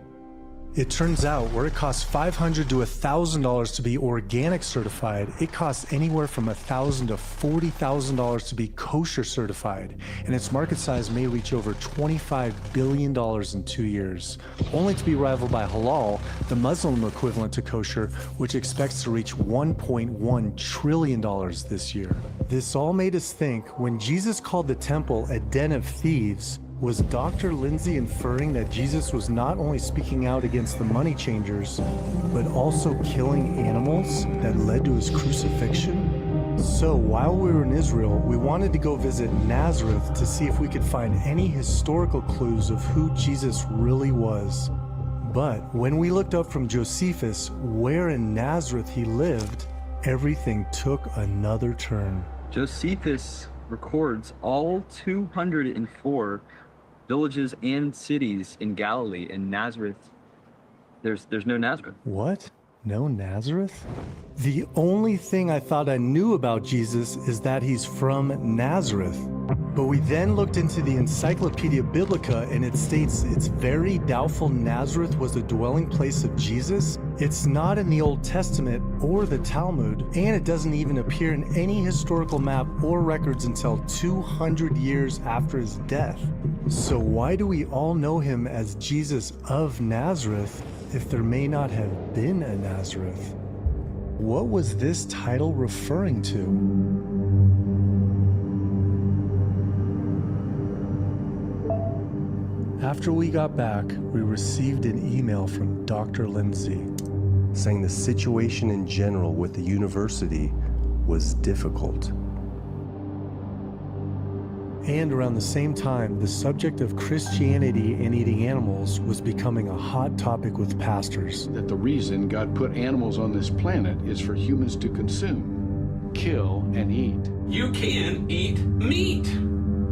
Speaker 2: It turns out where it costs $500 to $1,000 to be organic certified, it costs anywhere from $1,000 to $40,000 to be kosher certified, and its market size may reach over $25 billion in 2 years, only to be rivaled by halal, the Muslim equivalent to kosher, which expects to reach $1.1 trillion this year. This all made us think, when Jesus called the temple a den of thieves, was Dr. Lindsay inferring that Jesus was not only speaking out against the money changers, but also killing animals that led to his crucifixion? So while we were in Israel, we wanted to go visit Nazareth to see if we could find any historical clues of who Jesus really was. But when we looked up from Josephus where in Nazareth he lived, everything took another turn.
Speaker 9: Josephus
Speaker 3: records all 204 villages and cities in Galilee, and Nazareth, there's no Nazareth.
Speaker 2: What? No Nazareth? The only thing I thought I knew about Jesus is that he's from Nazareth. But we then looked into the Encyclopedia Biblica, and it states it's very doubtful Nazareth was the dwelling place of Jesus. It's not in the Old Testament or the Talmud, and it doesn't even appear in any historical map or records until 200 years after his death. So why do we all know him as Jesus of Nazareth if there may not have been a Nazareth? What was this title referring to? After we got back, we received an email from Dr. Lindsay
Speaker 9: saying the situation in general with the university was difficult.
Speaker 2: And around the same time, the subject of Christianity and eating animals was becoming a hot topic with pastors.
Speaker 11: That the reason God put animals on this planet is for humans to consume, kill, and eat.
Speaker 10: You can eat meat.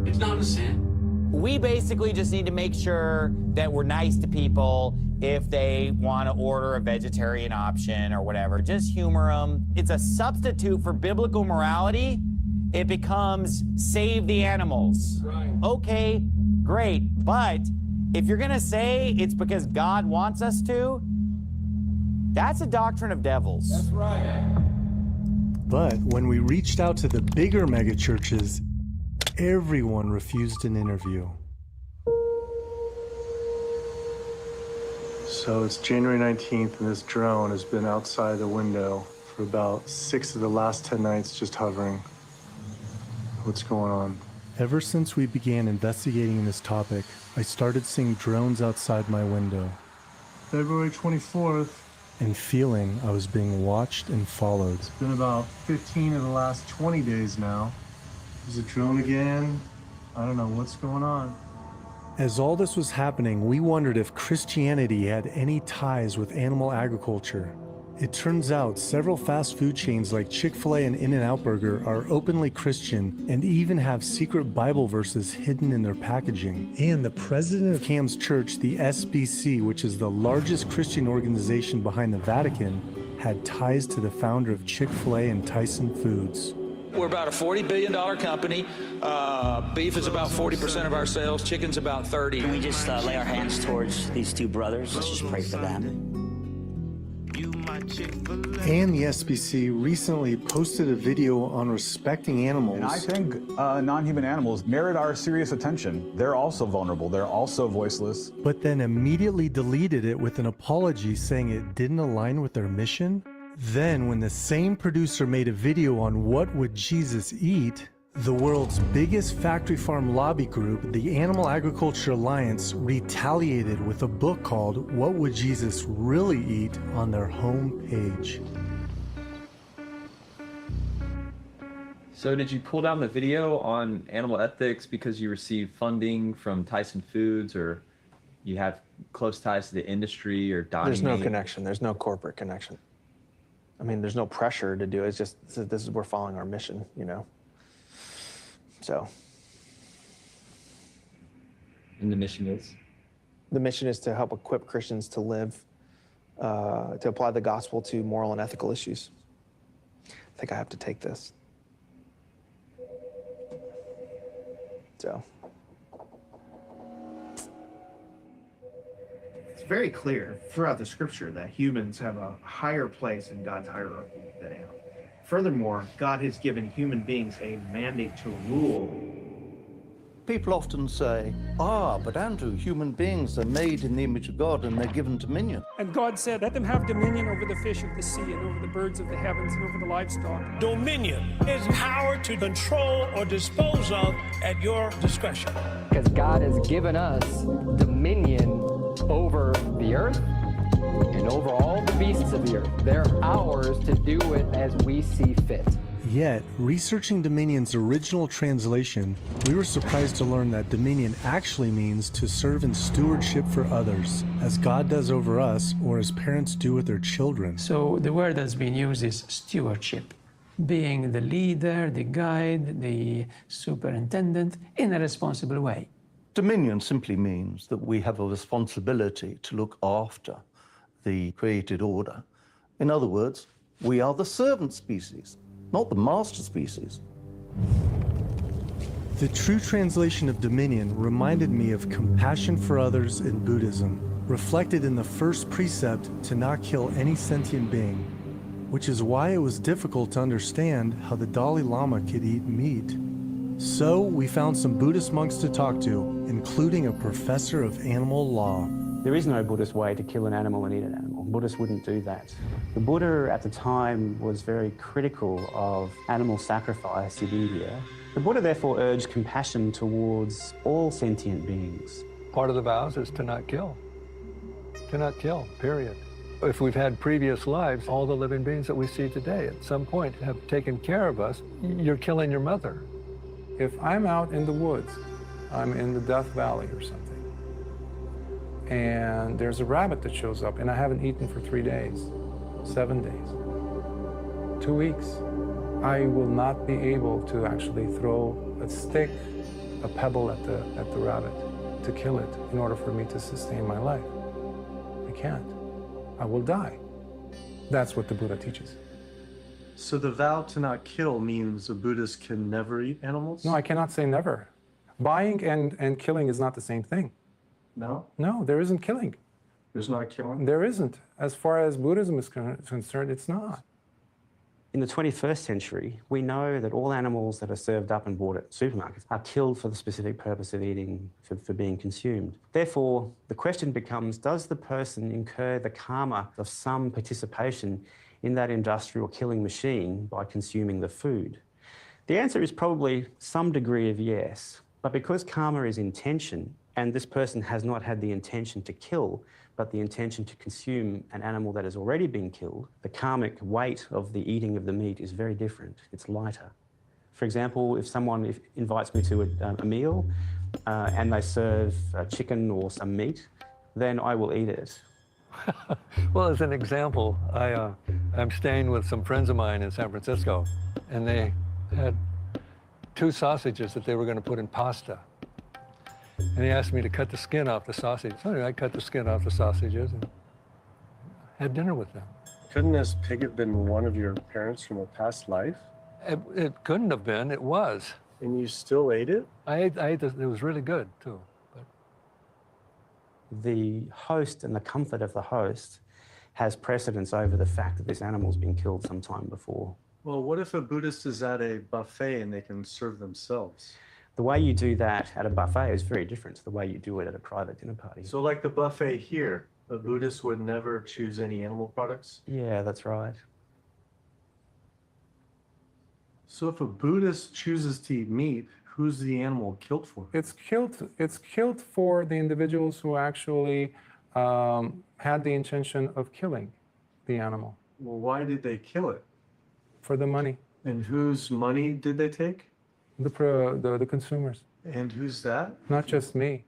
Speaker 10: It's not a sin.
Speaker 12: We basically just need to make sure that we're nice to people if they want to order a vegetarian option or whatever. Just humor them. It's a substitute for biblical morality. It becomes save the animals. Right. Okay, great. But if you're going to say it's because God wants us to, that's a doctrine of devils.
Speaker 10: That's right.
Speaker 2: But when we reached out to the bigger megachurches, everyone refused an interview. So it's January 19th, and this drone has been outside the window for about 6 of the last 10 nights, just hovering. What's going on? Ever since we began investigating this topic, I started seeing drones outside my window. February 24th. And feeling I was being watched and followed. It's been about 15 of the last 20 days now. There's a drone again. I don't know what's going on. As all this was happening, we wondered if Christianity had any ties with animal agriculture. It turns out several fast food chains like Chick-fil-A and In-N-Out Burger are openly Christian and even have secret Bible verses hidden in their packaging. And the president of Cam's church, the SBC, which is the largest Christian organization behind the Vatican, had ties to the founder of Chick-fil-A and Tyson Foods.
Speaker 13: We're about a $40 billion company. Beef is about 40% of our sales. Chicken's about 30%.
Speaker 14: Can we just lay our hands towards these two brothers? Let's just pray for them.
Speaker 2: And the SBC recently posted a video on respecting animals.
Speaker 27: And I think non-human animals merit our serious attention. They're also vulnerable. They're also voiceless.
Speaker 2: But then immediately deleted it with an apology saying it didn't align with their mission. Then, when the same producer made a video on what would Jesus eat, the world's biggest factory farm lobby group, the Animal Agriculture Alliance, retaliated with a book called What Would Jesus Really Eat on their homepage.
Speaker 3: So did you pull down the video on animal ethics because you received funding from Tyson Foods, or you have close ties to the industry or dining?
Speaker 28: There's no connection. There's no corporate connection. I mean, there's no pressure to do it. It's just, this is, we're following our mission, you know? So.
Speaker 3: And the mission is?
Speaker 28: The mission is to help equip Christians to live, to apply the gospel to moral and ethical issues. I think I have to take this. So.
Speaker 29: It's very clear throughout the scripture that humans have a higher place in God's hierarchy than animals. Furthermore, God has given human beings a mandate to rule.
Speaker 30: People often say, but Andrew, human beings are made in the image of God and they're given dominion.
Speaker 31: And God said, let them have dominion over the fish of the sea and over the birds of the heavens and over the livestock.
Speaker 32: Dominion is power to control or dispose of at your discretion.
Speaker 33: Because God has given us dominion over the earth and over all the beasts of the earth. They're ours to do it as we see fit.
Speaker 2: Yet, researching Dominion's original translation, we were surprised to learn that Dominion actually means to serve in stewardship for others, as God does over us or as parents do with their children.
Speaker 1: So the word that's been used is stewardship. being the leader, the guide, the superintendent in a responsible way.
Speaker 30: Dominion simply means that we have a responsibility to look after the created order. In other words, we are the servant species, not the master species.
Speaker 2: The true translation of dominion reminded me of compassion for others in Buddhism, reflected in the first precept to not kill any sentient being, which is why it was difficult to understand how the Dalai Lama could eat meat. So we found some Buddhist monks to talk to, including a professor of animal law.
Speaker 4: There is no Buddhist way to kill an animal and eat an animal. Buddhists wouldn't do that. The Buddha at the time was very critical of animal sacrifice in India. The Buddha therefore urged compassion towards all sentient beings.
Speaker 6: Part of the vows is to not kill, period. If we've had previous lives, all the living beings that we see today at some point have taken care of us. You're killing your mother.
Speaker 31: If I'm out in the woods, I'm in the Death Valley or something, and there's a rabbit that shows up and I haven't eaten for 3 days, 7 days, 2 weeks, I will not be able to actually throw a stick, a pebble at the rabbit to kill it in order for me to sustain my life. I can't. I will die. That's what the Buddha teaches.
Speaker 2: So the vow to not kill means a Buddhist can never eat animals?
Speaker 31: No, I cannot say never. Buying and killing is not the same thing.
Speaker 2: No?
Speaker 31: No, there isn't killing.
Speaker 2: There's not killing?
Speaker 31: There isn't. As far as Buddhism is concerned, it's not.
Speaker 4: In the 21st century, we know that all animals that are served up and bought at supermarkets are killed for the specific purpose of eating, for being consumed. Therefore, the question becomes, does the person incur the karma of some participation in that industrial killing machine by consuming the food? The answer is probably some degree of yes, but because karma is intention, and this person has not had the intention to kill, but the intention to consume an animal that has already been killed, the karmic weight of the eating of the meat is very different. It's lighter. For example, if someone invites me to a meal and they serve chicken or some meat, then I will eat it.
Speaker 6: Well, as an example, I'm staying with some friends of mine in San Francisco, and they had 2 sausages that they were going to put in pasta. And he asked me to cut the skin off the sausage. So anyway, I cut the skin off the sausages and had dinner with them.
Speaker 9: Couldn't this pig have been one of your parents from a past life?
Speaker 6: It couldn't have been, it was.
Speaker 9: And you still ate it?
Speaker 6: I ate this, it was really good too. But...
Speaker 4: The host and the comfort of the host has precedence over the fact that this animal's been killed some time before.
Speaker 2: Well, what if a Buddhist is at a buffet and they can serve themselves?
Speaker 4: The way you do that at a buffet is very different to the way you do it at a private dinner party.
Speaker 2: So like the buffet here, a Buddhist would never choose any animal products?
Speaker 4: Yeah, that's right.
Speaker 2: So if a Buddhist chooses to eat meat, who's the animal killed for?
Speaker 31: It's killed for the individuals who actually had the intention of killing the animal.
Speaker 2: Well, why did they kill it?
Speaker 31: For the money.
Speaker 2: And whose money did they take?
Speaker 31: The consumers.
Speaker 2: And who's that?
Speaker 31: Not just me.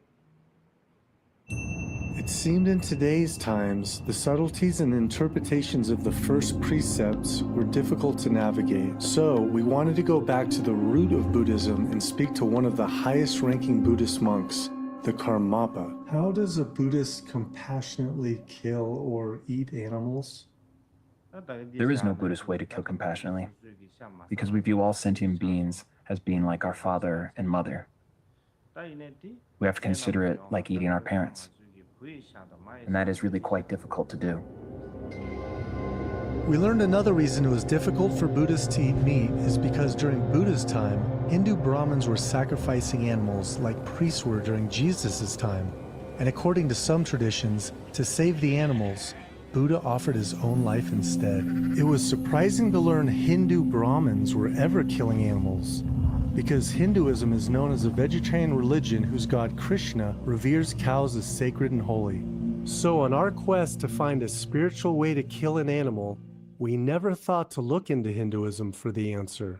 Speaker 2: It seemed in today's times, the subtleties and interpretations of the first precepts were difficult to navigate. So we wanted to go back to the root of Buddhism and speak to one of the highest ranking Buddhist monks, the Karmapa. How does a Buddhist compassionately kill or eat animals?
Speaker 15: There is no Buddhist way to kill compassionately, because we view all sentient beings as being like our father and mother. We have to consider it like eating our parents. And that is really quite difficult to do.
Speaker 2: We learned another reason it was difficult for Buddhists to eat meat is because during Buddha's time, Hindu Brahmins were sacrificing animals like priests were during Jesus' time. And according to some traditions, to save the animals, Buddha offered his own life instead. It was surprising to learn Hindu Brahmins were ever killing animals, because Hinduism is known as a vegetarian religion whose god Krishna reveres cows as sacred and holy. So on our quest to find a spiritual way to kill an animal, we never thought to look into Hinduism for the answer.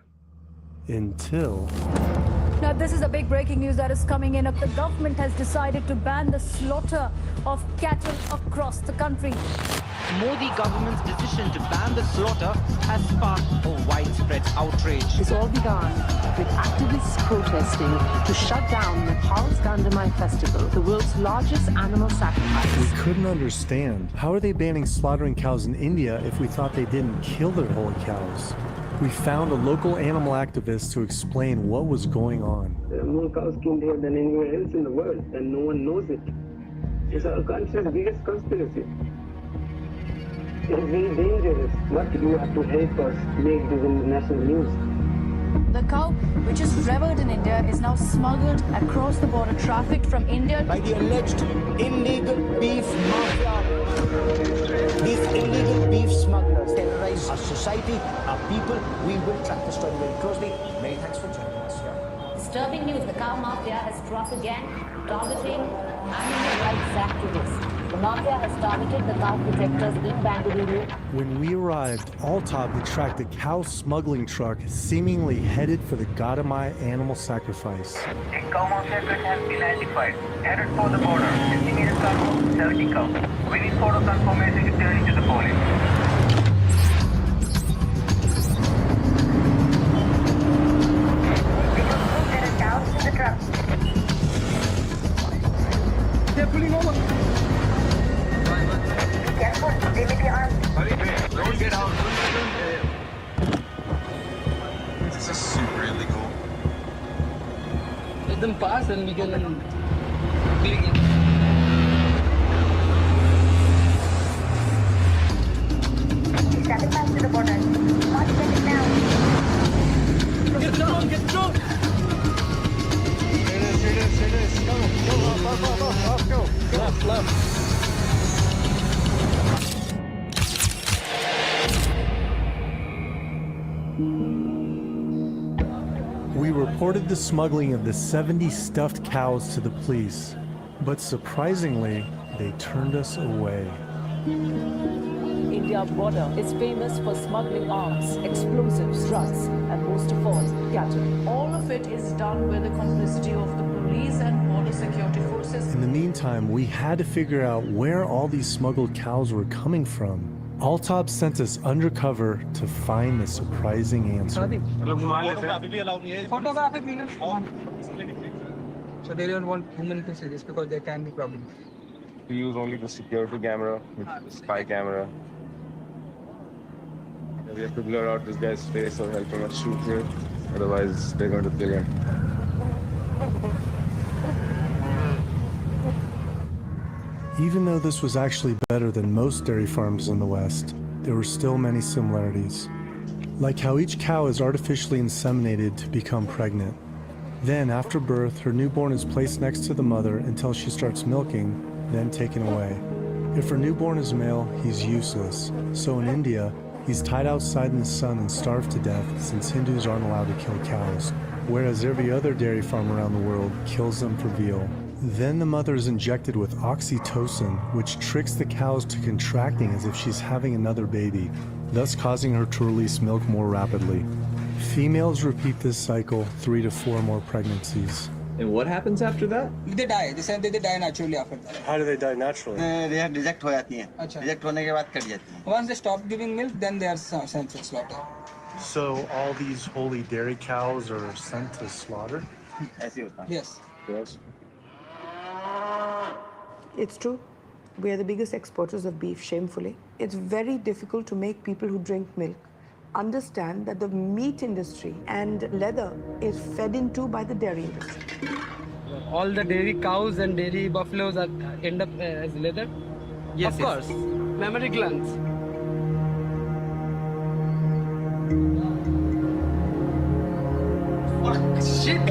Speaker 2: Until...
Speaker 16: Now, this is a big breaking news that is coming in. The government has decided to ban the slaughter of cattle across the country.
Speaker 5: Modi government's decision to ban the slaughter has sparked a widespread outrage.
Speaker 7: It's all begun with activists protesting to shut down Nepal's Gandamai festival, the world's largest animal sacrifice.
Speaker 2: We couldn't understand. How are they banning slaughtering cows in India if we thought they didn't kill their holy cows? We found a local animal activist to explain what was going on.
Speaker 8: There are more cows killed here than anywhere else in the world, and no one knows it. It's our country's biggest conspiracy. It is very dangerous, but you have to help us make this in the national news.
Speaker 16: The cow, which is revered in India, is now smuggled across the border, trafficked from India
Speaker 5: by the alleged illegal beef mafia. These illegal beef smugglers terrorize our society, our people. We will track the story very closely. Many thanks for joining us here.
Speaker 17: Disturbing news, the cow mafia has struck again, targeting animal rights activists. The mafia has targeted the cow protectors in Bengaluru.
Speaker 2: When we arrived, Altop had tracked a cow smuggling truck seemingly headed for the Gandamai animal sacrifice.
Speaker 18: A cow mafia truck has been identified, headed for the border. Estimated cargo, 70 cows. Waiting for a confirmation returning to the police. There are cows in the truck.
Speaker 5: They're pulling over.
Speaker 18: Careful, they may be armed.
Speaker 13: Don't get out.
Speaker 18: This is super illegal.
Speaker 5: Let them pass and we can click it.
Speaker 18: He's stepping back to the border. Watch it now.
Speaker 5: Get down, get down.
Speaker 13: It is. Go. Left.
Speaker 2: We reported the smuggling of the 70 stuffed cows to the police, but surprisingly, they turned us away.
Speaker 7: India border is famous for smuggling arms, explosives, drugs, and most of all, cattle. All of it is done with the complicity of the police and border security forces.
Speaker 2: In the meantime, we had to figure out where all these smuggled cows were coming from. Altop sent us undercover to find the surprising answer.
Speaker 5: So they don't want human to see this because there can be problems.
Speaker 19: We use only the security camera, with the spy camera. We have to blur out this guy's face or helping us shoot here, otherwise they're going to kill him.
Speaker 2: Even though this was actually better than most dairy farms in the West, there were still many similarities. Like how each cow is artificially inseminated to become pregnant. Then, after birth, her newborn is placed next to the mother until she starts milking, then taken away. If her newborn is male, he's useless. So in India, he's tied outside in the sun and starved to death since Hindus aren't allowed to kill cows, whereas every other dairy farm around the world kills them for veal. Then the mother is injected with oxytocin, which tricks the cows to contracting as if she's having another baby, thus causing her to release milk more rapidly. Females repeat this cycle 3 to 4 more pregnancies.
Speaker 3: And what happens after that?
Speaker 5: They die. They say they die naturally after that.
Speaker 2: How do they die naturally?
Speaker 5: They are reject हो जाती हैं. Reject होने के बाद cut जाती हैं. Once they stop giving milk, then they are sent to slaughter.
Speaker 2: So all these holy dairy cows are sent to slaughter?
Speaker 5: Yes.
Speaker 19: Yes.
Speaker 7: It's true. We are the biggest exporters of beef, shamefully. It's very difficult to make people who drink milk understand that the meat industry and leather is fed into by the dairy industry.
Speaker 5: All the dairy cows and dairy buffaloes end up as leather? Yes, of course. Mammary glands. Shit!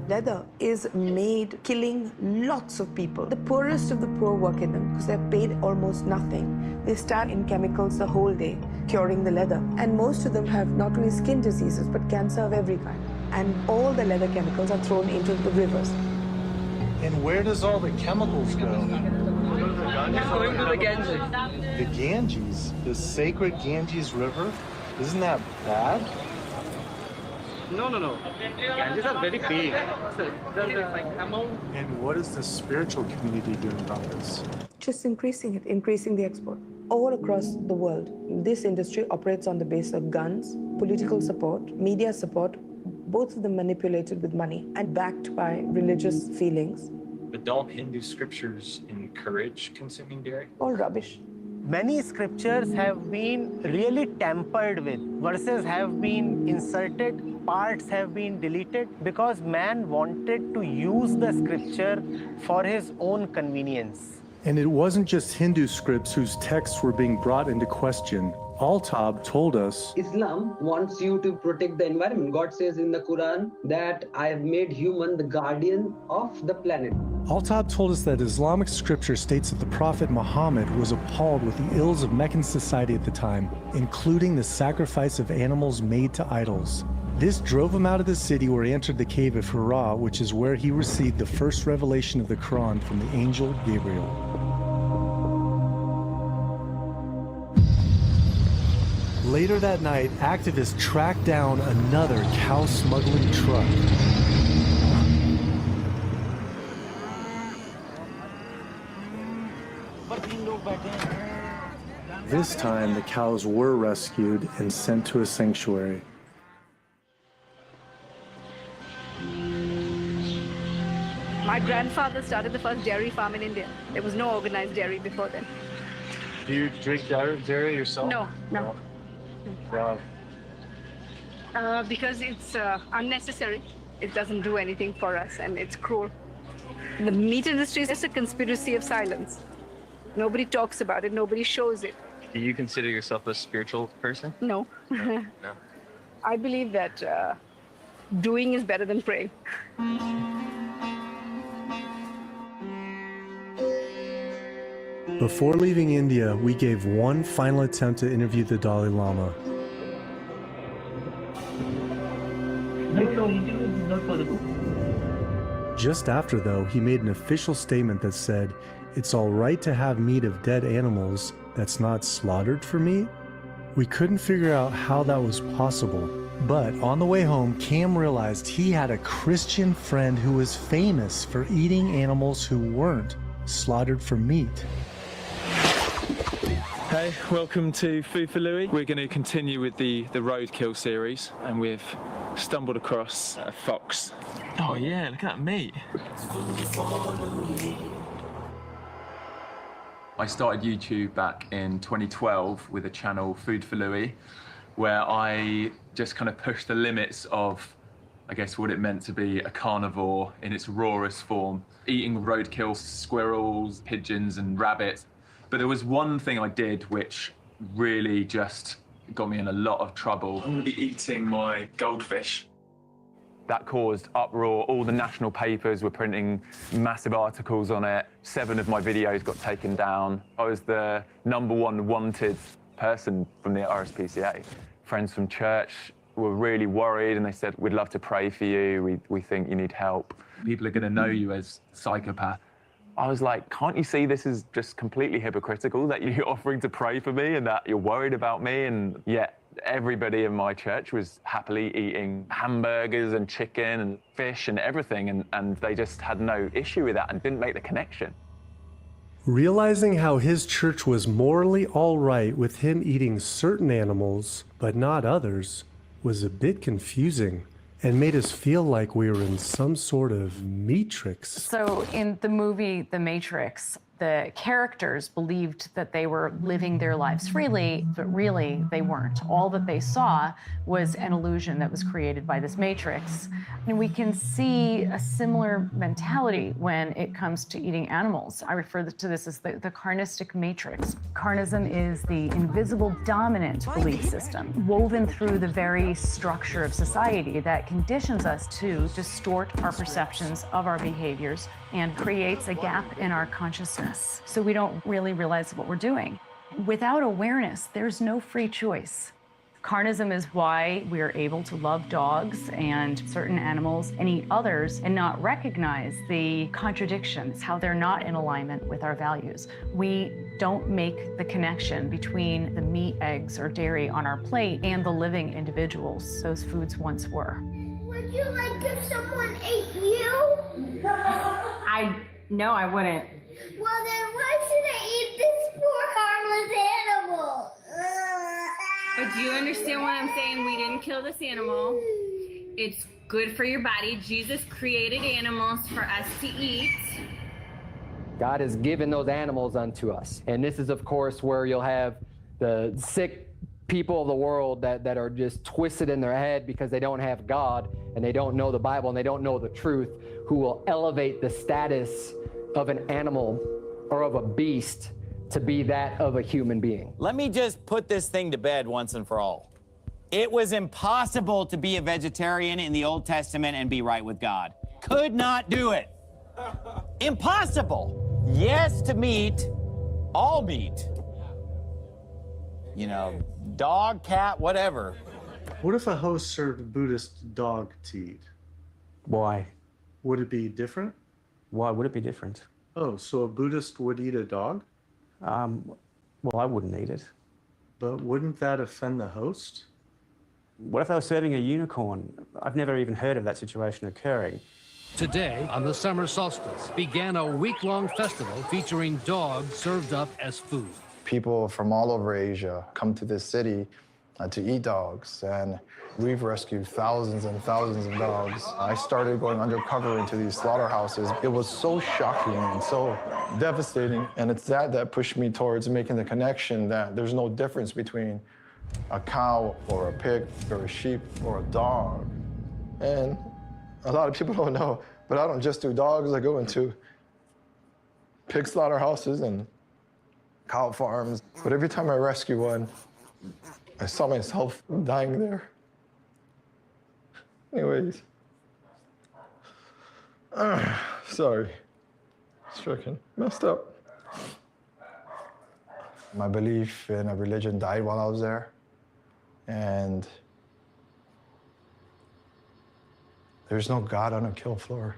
Speaker 7: Leather is made killing lots of people. The poorest of the poor work in them because they're paid almost nothing. They stand in chemicals the whole day, curing the leather. And most of them have not only skin diseases, but cancer of every kind. And all the leather chemicals are thrown into the rivers.
Speaker 2: And where does all the chemicals go?
Speaker 5: It's going to the Ganges.
Speaker 2: The Ganges? The sacred Ganges River? Isn't that bad?
Speaker 10: No. Ganges are very big.
Speaker 31: And what is the spiritual community doing about this?
Speaker 7: Just increasing it, increasing the export. All across the world, this industry operates on the basis of guns, political support, media support, both of them manipulated with money and backed by religious feelings.
Speaker 11: But don't Hindu scriptures encourage consuming dairy?
Speaker 7: All rubbish.
Speaker 5: Many scriptures have been really tampered with. Verses have been inserted, parts have been deleted because man wanted to use the scripture for his own convenience.
Speaker 2: And it wasn't just Hindu scripts whose texts were being brought into question. Altab told us,
Speaker 12: Islam wants you to protect the environment. God says in the Quran that I have made human the guardian of the planet.
Speaker 2: Altab told us that Islamic scripture states that the Prophet Muhammad was appalled with the ills of Meccan society at the time, including the sacrifice of animals made to idols. This drove him out of the city where he entered the cave of Hira, which is where he received the first revelation of the Quran from the angel Gabriel. Later that night, activists tracked down another cow smuggling truck. This time, the cows were rescued and sent to a sanctuary.
Speaker 14: My grandfather started the first dairy farm in India. There was no organized dairy before then.
Speaker 31: Do you drink dairy yourself?
Speaker 14: No. Because it's unnecessary. It doesn't do anything for us and it's cruel. The meat industry is just a conspiracy of silence. Nobody talks about it, nobody shows it.
Speaker 11: Do you consider yourself a spiritual person?
Speaker 14: No.
Speaker 11: No.
Speaker 14: I believe that doing is better than praying.
Speaker 2: Before leaving India, we gave one final attempt to interview the Dalai Lama. Just after, though, he made an official statement that said, "It's all right to have meat of dead animals that's not slaughtered for meat." We couldn't figure out how that was possible. But on the way home, Cam realized he had a Christian friend who was famous for eating animals who weren't slaughtered for meat.
Speaker 20: Hey, welcome to Food for Louis. We're going to continue with the roadkill series, and we've stumbled across a fox. Oh yeah, look at that meat.
Speaker 3: I started YouTube back in 2012 with a channel, Food for Louis, where I just kind of pushed the limits of, I guess, what it meant to be a carnivore in its rawest form, eating roadkill, squirrels, pigeons, and rabbits. But there was one thing I did which really just got me in a lot of trouble. I'm going to be eating my goldfish. That caused uproar. All the national papers were printing massive articles on it. 7 of my videos got taken down. I was the #1 wanted person from the RSPCA. Friends from church were really worried and they said, "We'd love to pray for you. We think you need help." People are going to know you as psychopath. I was like, can't you see this is just completely hypocritical, that you're offering to pray for me and that you're worried about me? And yet everybody in my church was happily eating hamburgers and chicken and fish and everything, and they just had no issue with that and didn't make the connection.
Speaker 2: Realizing how his church was morally all right with him eating certain animals, but not others, was a bit confusing and made us feel like we were in some sort of matrix.
Speaker 21: So in the movie The Matrix, the characters believed that they were living their lives freely, but really they weren't. All that they saw was an illusion that was created by this matrix. And we can see a similar mentality when it comes to eating animals. I refer to this as the carnistic matrix. Carnism is the invisible dominant belief system woven through the very structure of society that conditions us to distort our perceptions of our behaviors and creates a gap in our consciousness, so we don't really realize what we're doing. Without awareness, there's no free choice. Carnism is why we are able to love dogs and certain animals and eat others and not recognize the contradictions, how they're not in alignment with our values. We don't make the connection between the meat, eggs, or dairy on our plate and the living individuals those foods once were.
Speaker 1: Would you like if someone ate you?
Speaker 9: No, I wouldn't.
Speaker 1: Well, then why should I eat this poor harmless animal?
Speaker 9: But do you understand what I'm saying? We didn't kill this animal. It's good for your body. Jesus created animals for us to eat.
Speaker 22: God has given those animals unto us. And this is, of course, where you'll have the sick people of the world that are just twisted in their head because they don't have God and they don't know the Bible and they don't know the truth, who will elevate the status of an animal or of a beast to be that of a human being.
Speaker 23: Let me just put this thing to bed once and for all. It was impossible to be a vegetarian in the Old Testament and be right with God. Could not do it. Impossible. Yes to meat, all meat. You know, dog, cat, whatever.
Speaker 2: What if a host served a Buddhist dog to eat?
Speaker 4: Why?
Speaker 2: Would it be different?
Speaker 4: Why would it be different?
Speaker 2: Oh, so a Buddhist would eat a dog?
Speaker 4: Well, I wouldn't eat it.
Speaker 2: But wouldn't that offend the host?
Speaker 4: What if they were serving a unicorn? I've never even heard of that situation occurring.
Speaker 24: Today, on the summer solstice, began a week-long festival featuring dogs served up as food.
Speaker 25: People from all over Asia come to this city to eat dogs, and we've rescued thousands and thousands of dogs. I started going undercover into these slaughterhouses. It was so shocking and so devastating, and it's that pushed me towards making the connection that there's no difference between a cow or a pig or a sheep or a dog. And a lot of people don't know, but I don't just do dogs. I go into pig slaughterhouses and cow farms. But every time I rescue one, I saw myself dying there. Anyways. Sorry. Stricken. Messed up. My belief in a religion died while I was there. And there's no God on a kill floor.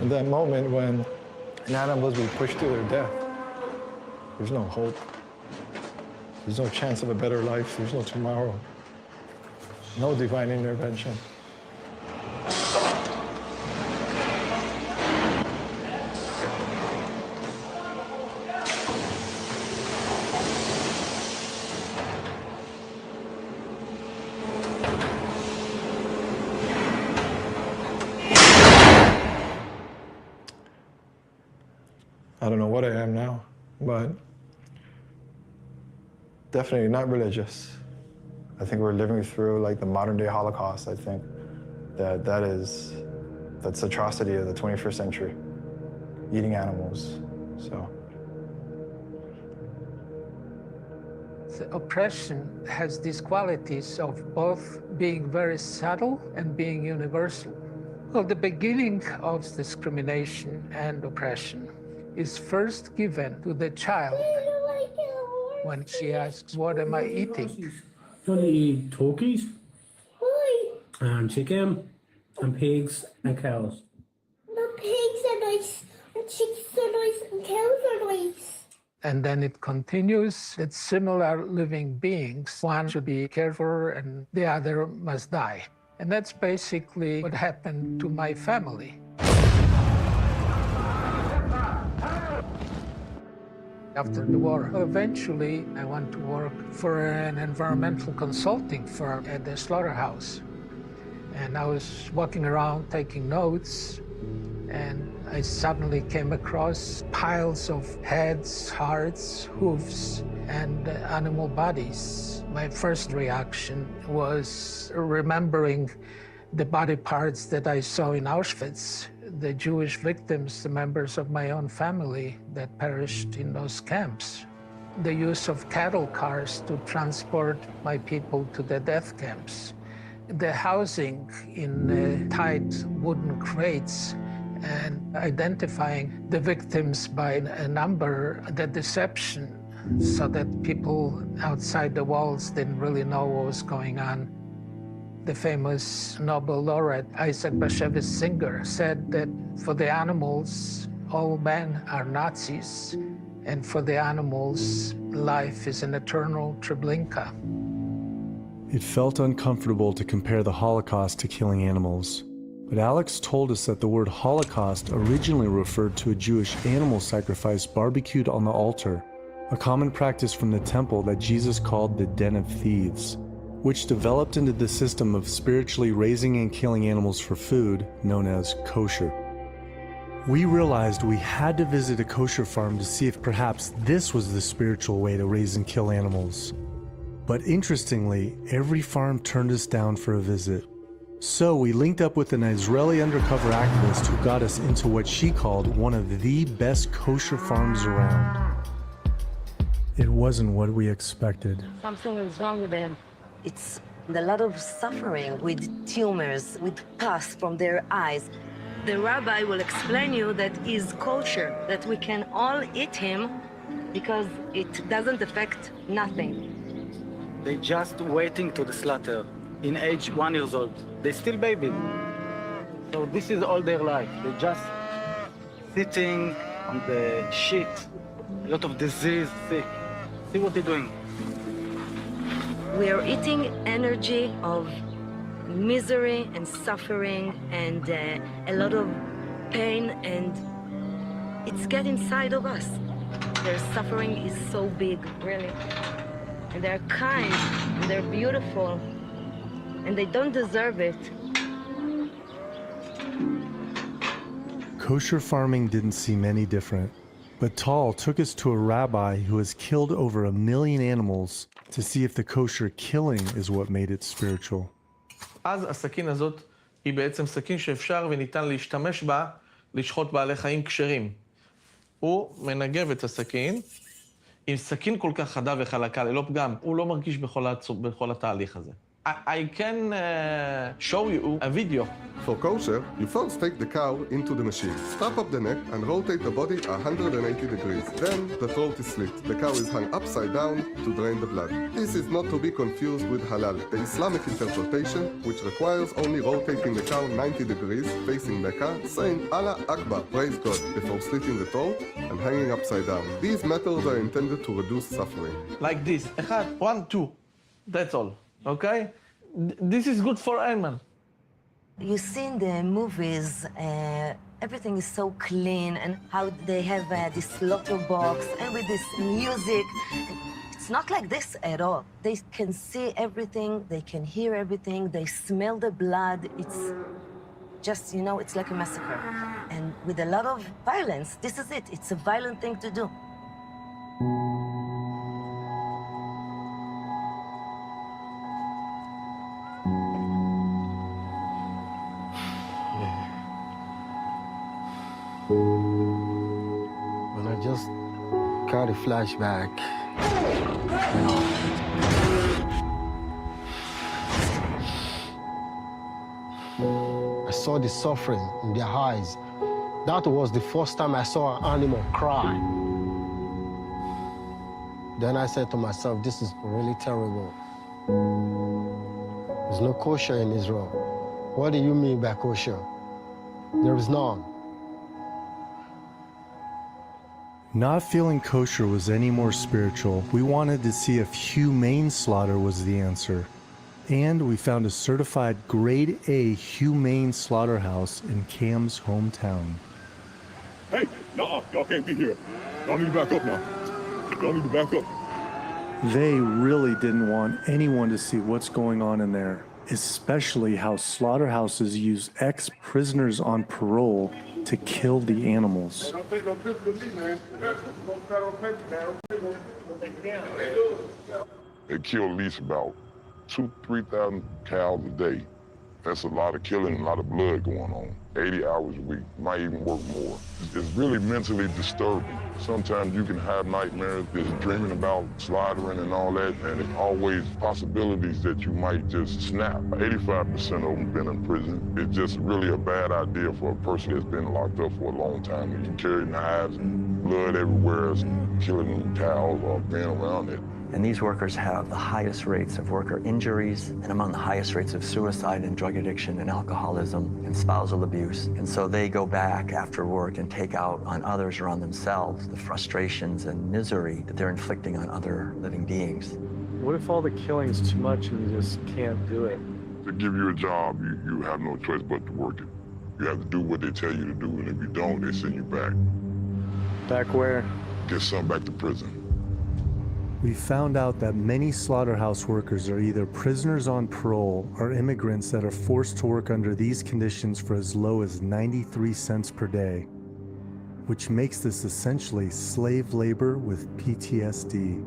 Speaker 25: In that moment when an animal is being pushed to their death, there's no hope. There's no chance of a better life. There's no tomorrow. No divine intervention. I don't know what I am now, but definitely not religious. I think we're living through like the modern day Holocaust. I think that's atrocity of the 21st century, eating animals, so.
Speaker 26: The oppression has these qualities of both being very subtle and being universal. Well, the beginning of discrimination and oppression is first given to the child when she asks, "What am I eating?"
Speaker 27: You only eat turkeys
Speaker 1: Why?
Speaker 27: and chicken and pigs and cows.
Speaker 1: The pigs are nice, and chickens are nice, and cows are nice.
Speaker 26: And then it continues that similar living beings, one should be cared for and the other must die. And that's basically what happened to my family. After the war, eventually I went to work for an environmental consulting firm at the slaughterhouse. And I was walking around taking notes, and I suddenly came across piles of heads, hearts, hooves, and animal bodies. My first reaction was remembering the body parts that I saw in Auschwitz, the Jewish victims, the members of my own family that perished in those camps. The use of cattle cars to transport my people to the death camps. The housing in tight wooden crates and identifying the victims by a number, the deception, so that people outside the walls didn't really know what was going on. The famous Nobel laureate Isaac Bashevis Singer said that for the animals, all men are Nazis, and for the animals, life is an eternal Treblinka.
Speaker 2: It felt uncomfortable to compare the Holocaust to killing animals. But Alex told us that the word Holocaust originally referred to a Jewish animal sacrifice barbecued on the altar, a common practice from the temple that Jesus called the Den of Thieves, which developed into the system of spiritually raising and killing animals for food, known as kosher. We realized we had to visit a kosher farm to see if perhaps this was the spiritual way to raise and kill animals. But interestingly, every farm turned us down for a visit. So we linked up with an Israeli undercover activist who got us into what she called one of the best kosher farms around. It wasn't what we expected.
Speaker 6: Something is wrong with them. It's a lot of suffering with tumors, with pus from their eyes. The rabbi will explain you that he's kosher, that we can all eat him because it doesn't affect nothing.
Speaker 10: They just waiting to the slaughter. In age 1 year old, they still babies. So this is all their life. They're just sitting on the shit. A lot of disease, sick. See what they're doing.
Speaker 6: We are eating energy of misery and suffering and a lot of pain, and it's getting inside of us. Their suffering is so big, really. And they're kind, and they're beautiful, and they don't deserve it.
Speaker 2: Kosher farming didn't seem any different, but Tal took us to a rabbi who has killed over 1 million animals to see if the kosher killing is what made it spiritual.
Speaker 8: אז הסכין הזאת היא בעצם סכין שאפשר וניתן להשתמש בה לשחוט בעלי חיים כשרים. הוא מנגב את הסכין עם סכין כל כך חדה וחלקה ללא פגם. הוא לא מרגיש בכל התהליך הזה. I can show you a video.
Speaker 13: For kosher, you first take the cow into the machine. Strap up the neck and rotate the body 180 degrees. Then the throat is slit. The cow is hung upside down to drain the blood. This is not to be confused with halal, the Islamic interpretation, which requires only rotating the cow 90 degrees, facing Mecca, saying Allah Akbar, praise God, before slitting the throat and hanging upside down. These methods are intended to reduce suffering.
Speaker 8: Like this. 1, 2. That's all. Okay? This is good for animal.
Speaker 6: You see in the movies, everything is so clean, and how they have this slaughter box, and with this music. It's not like this at all. They can see everything, they can hear everything, they smell the blood. It's just, you know, it's like a massacre. And with a lot of violence, this is it. It's a violent thing to do.
Speaker 31: When I just got a flashback, I saw the suffering in their eyes. That was the first time I saw an animal cry. Then I said to myself, this is really terrible. There's no kosher in Israel. What do you mean by kosher? There is none.
Speaker 2: Not feeling kosher was any more spiritual. We wanted to see if humane slaughter was the answer. And we found a certified grade A humane slaughterhouse in Cam's hometown.
Speaker 15: Hey, no, y'all can't be here. Y'all need to back up now. Y'all need to back up.
Speaker 2: They really didn't want anyone to see what's going on in there, especially how slaughterhouses use ex-prisoners on parole to kill the animals.
Speaker 15: They kill at least about 2,000 to 3,000 cows a day. That's a lot of killing, a lot of blood going on. 80 hours a week, might even work more. It's really mentally disturbing. Sometimes you can have nightmares, just dreaming about slaughtering and all that, and it's always possibilities that you might just snap. 85% of them been in prison. It's just really a bad idea for a person that's been locked up for a long time. And you carry knives and blood everywhere, killing cows or being around it.
Speaker 5: And these workers have the highest rates of worker injuries and among the highest rates of suicide and drug addiction and alcoholism and spousal abuse. And so they go back after work and take out on others or on themselves the frustrations and misery that they're inflicting on other living beings.
Speaker 31: What if all the killing's too much and you just can't do it?
Speaker 15: To give you a job, you have no choice but to work it. You have to do what they tell you to do, and if you don't, they send you back.
Speaker 31: Back where?
Speaker 15: Get sent back to prison.
Speaker 2: We found out that many slaughterhouse workers are either prisoners on parole or immigrants that are forced to work under these conditions for as low as 93 cents per day, which makes this essentially slave labor with PTSD.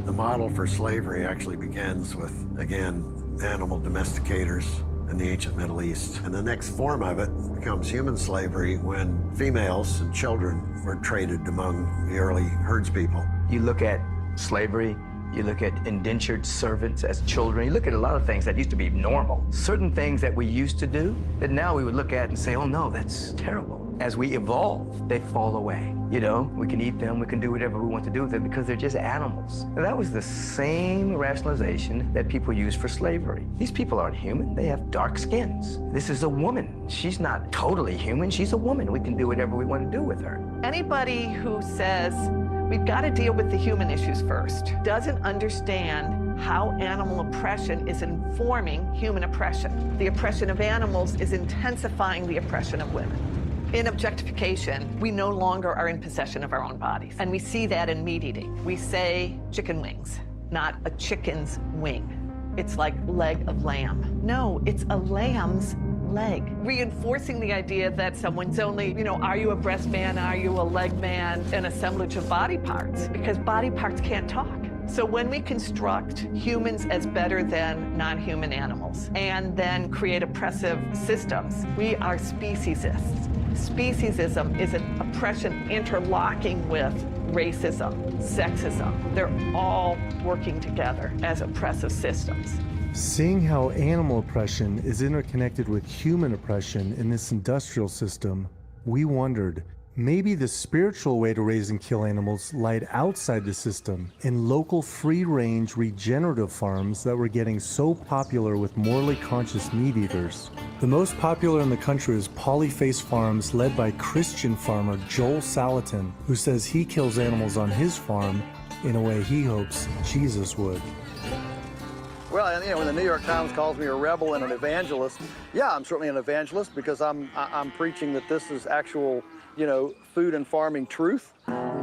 Speaker 7: The model for slavery actually begins with, again, animal domesticators in the ancient Middle East. And the next form of it becomes human slavery when females and children were traded among the early herdspeople.
Speaker 11: You look at slavery, you look at indentured servants as children, you look at a lot of things that used to be normal. Certain things that we used to do that now we would look at and say, oh no, that's terrible. As we evolve, they fall away. You know, we can eat them, we can do whatever we want to do with them because they're just animals. And that was the same rationalization that people used for slavery. These people aren't human, they have dark skins. This is a woman. She's not totally human, she's a woman. We can do whatever we want to do with her.
Speaker 12: Anybody who says we've got to deal with the human issues first doesn't understand how animal oppression is informing human oppression. The oppression of animals is intensifying the oppression of women. In objectification, we no longer are in possession of our own bodies. And we see that in meat eating. We say chicken wings, not a chicken's wing. It's like leg of lamb. No, it's a lamb's leg. Reinforcing the idea that someone's only, you know, are you a breast man, are you a leg man, an assemblage of body parts? Because body parts can't talk. So when we construct humans as better than non-human animals and then create oppressive systems, we are speciesists. Speciesism is an oppression interlocking with racism, sexism. They're all working together as oppressive systems.
Speaker 2: Seeing how animal oppression is interconnected with human oppression in this industrial system, we wondered, maybe the spiritual way to raise and kill animals lied outside the system in local free-range regenerative farms that were getting so popular with morally conscious meat eaters. The most popular in the country is Polyface Farms, led by Christian farmer Joel Salatin, who says he kills animals on his farm in a way he hopes Jesus would.
Speaker 16: Well, you know, when the New York Times calls me a rebel and an evangelist, yeah, I'm certainly an evangelist because I'm preaching that this is actual, you know, food and farming truth.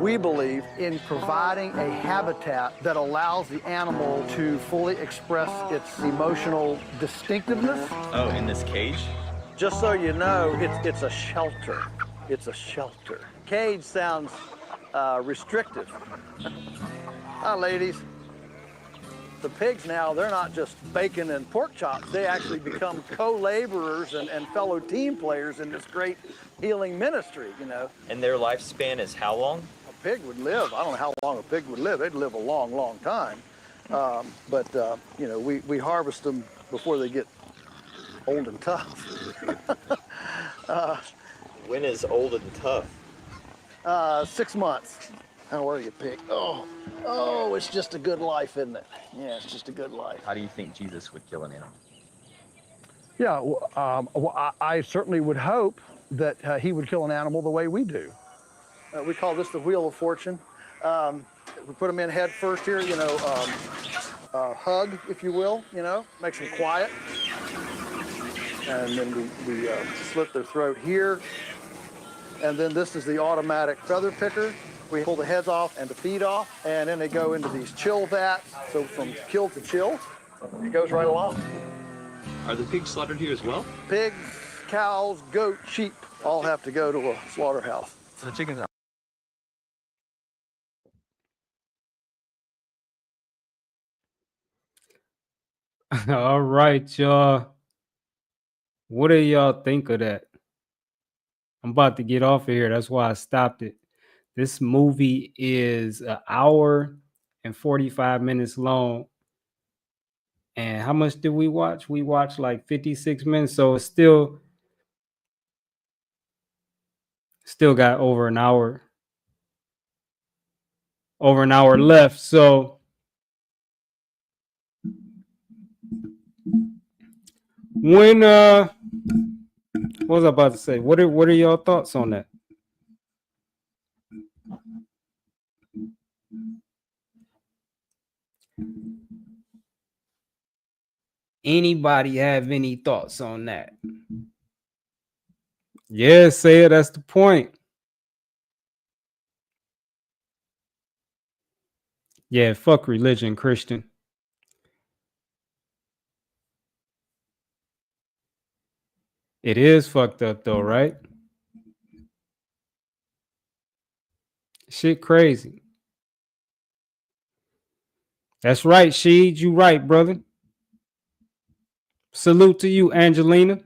Speaker 16: We believe in providing a habitat that allows the animal to fully express its emotional distinctiveness.
Speaker 17: Oh, in this cage?
Speaker 16: Just so you know, it's a shelter. It's a shelter. Cage sounds restrictive. Hi, ladies. The pigs now, they're not just bacon and pork chops. They actually become co-laborers and fellow team players in this great healing ministry, you know.
Speaker 17: And their lifespan is how long?
Speaker 16: A pig would live, I don't know how long a pig would live. They'd live a long, long time. You know, we harvest them before they get old and tough.
Speaker 17: When is old and tough?
Speaker 16: 6 months. How are you, pig? Oh, it's just a good life, isn't it? Yeah, it's just a good life.
Speaker 17: How do you think Jesus would kill an animal?
Speaker 16: Yeah, well, I certainly would hope that he would kill an animal the way we do. We call this the Wheel of Fortune. We put them in head first here, you know, hug, if you will, you know, makes them quiet. And then we slit their throat here. And then this is the automatic feather picker. We pull the heads off and the feet off, and then they go into these chill vats. So from kill to chill, it goes right along.
Speaker 17: Are the pigs slaughtered here as well?
Speaker 16: Pigs, cows, goats, sheep all have to go to a slaughterhouse.
Speaker 17: So the chickens are.
Speaker 18: All right, y'all. What do y'all think of that? I'm about to get off of here. That's why I stopped it. This movie is an hour and 45 minutes long. And how much did we watch? We watched like 56 minutes. So it's still got over an hour. over an hour left. So when what was I about to say? What are y'all thoughts on that? Anybody have any thoughts on that? Yeah, say it. That's the point. Yeah, fuck religion, Christian. It is fucked up though, right? Shit crazy. That's right, Sheed. You right, brother. Salute to you, Angelina.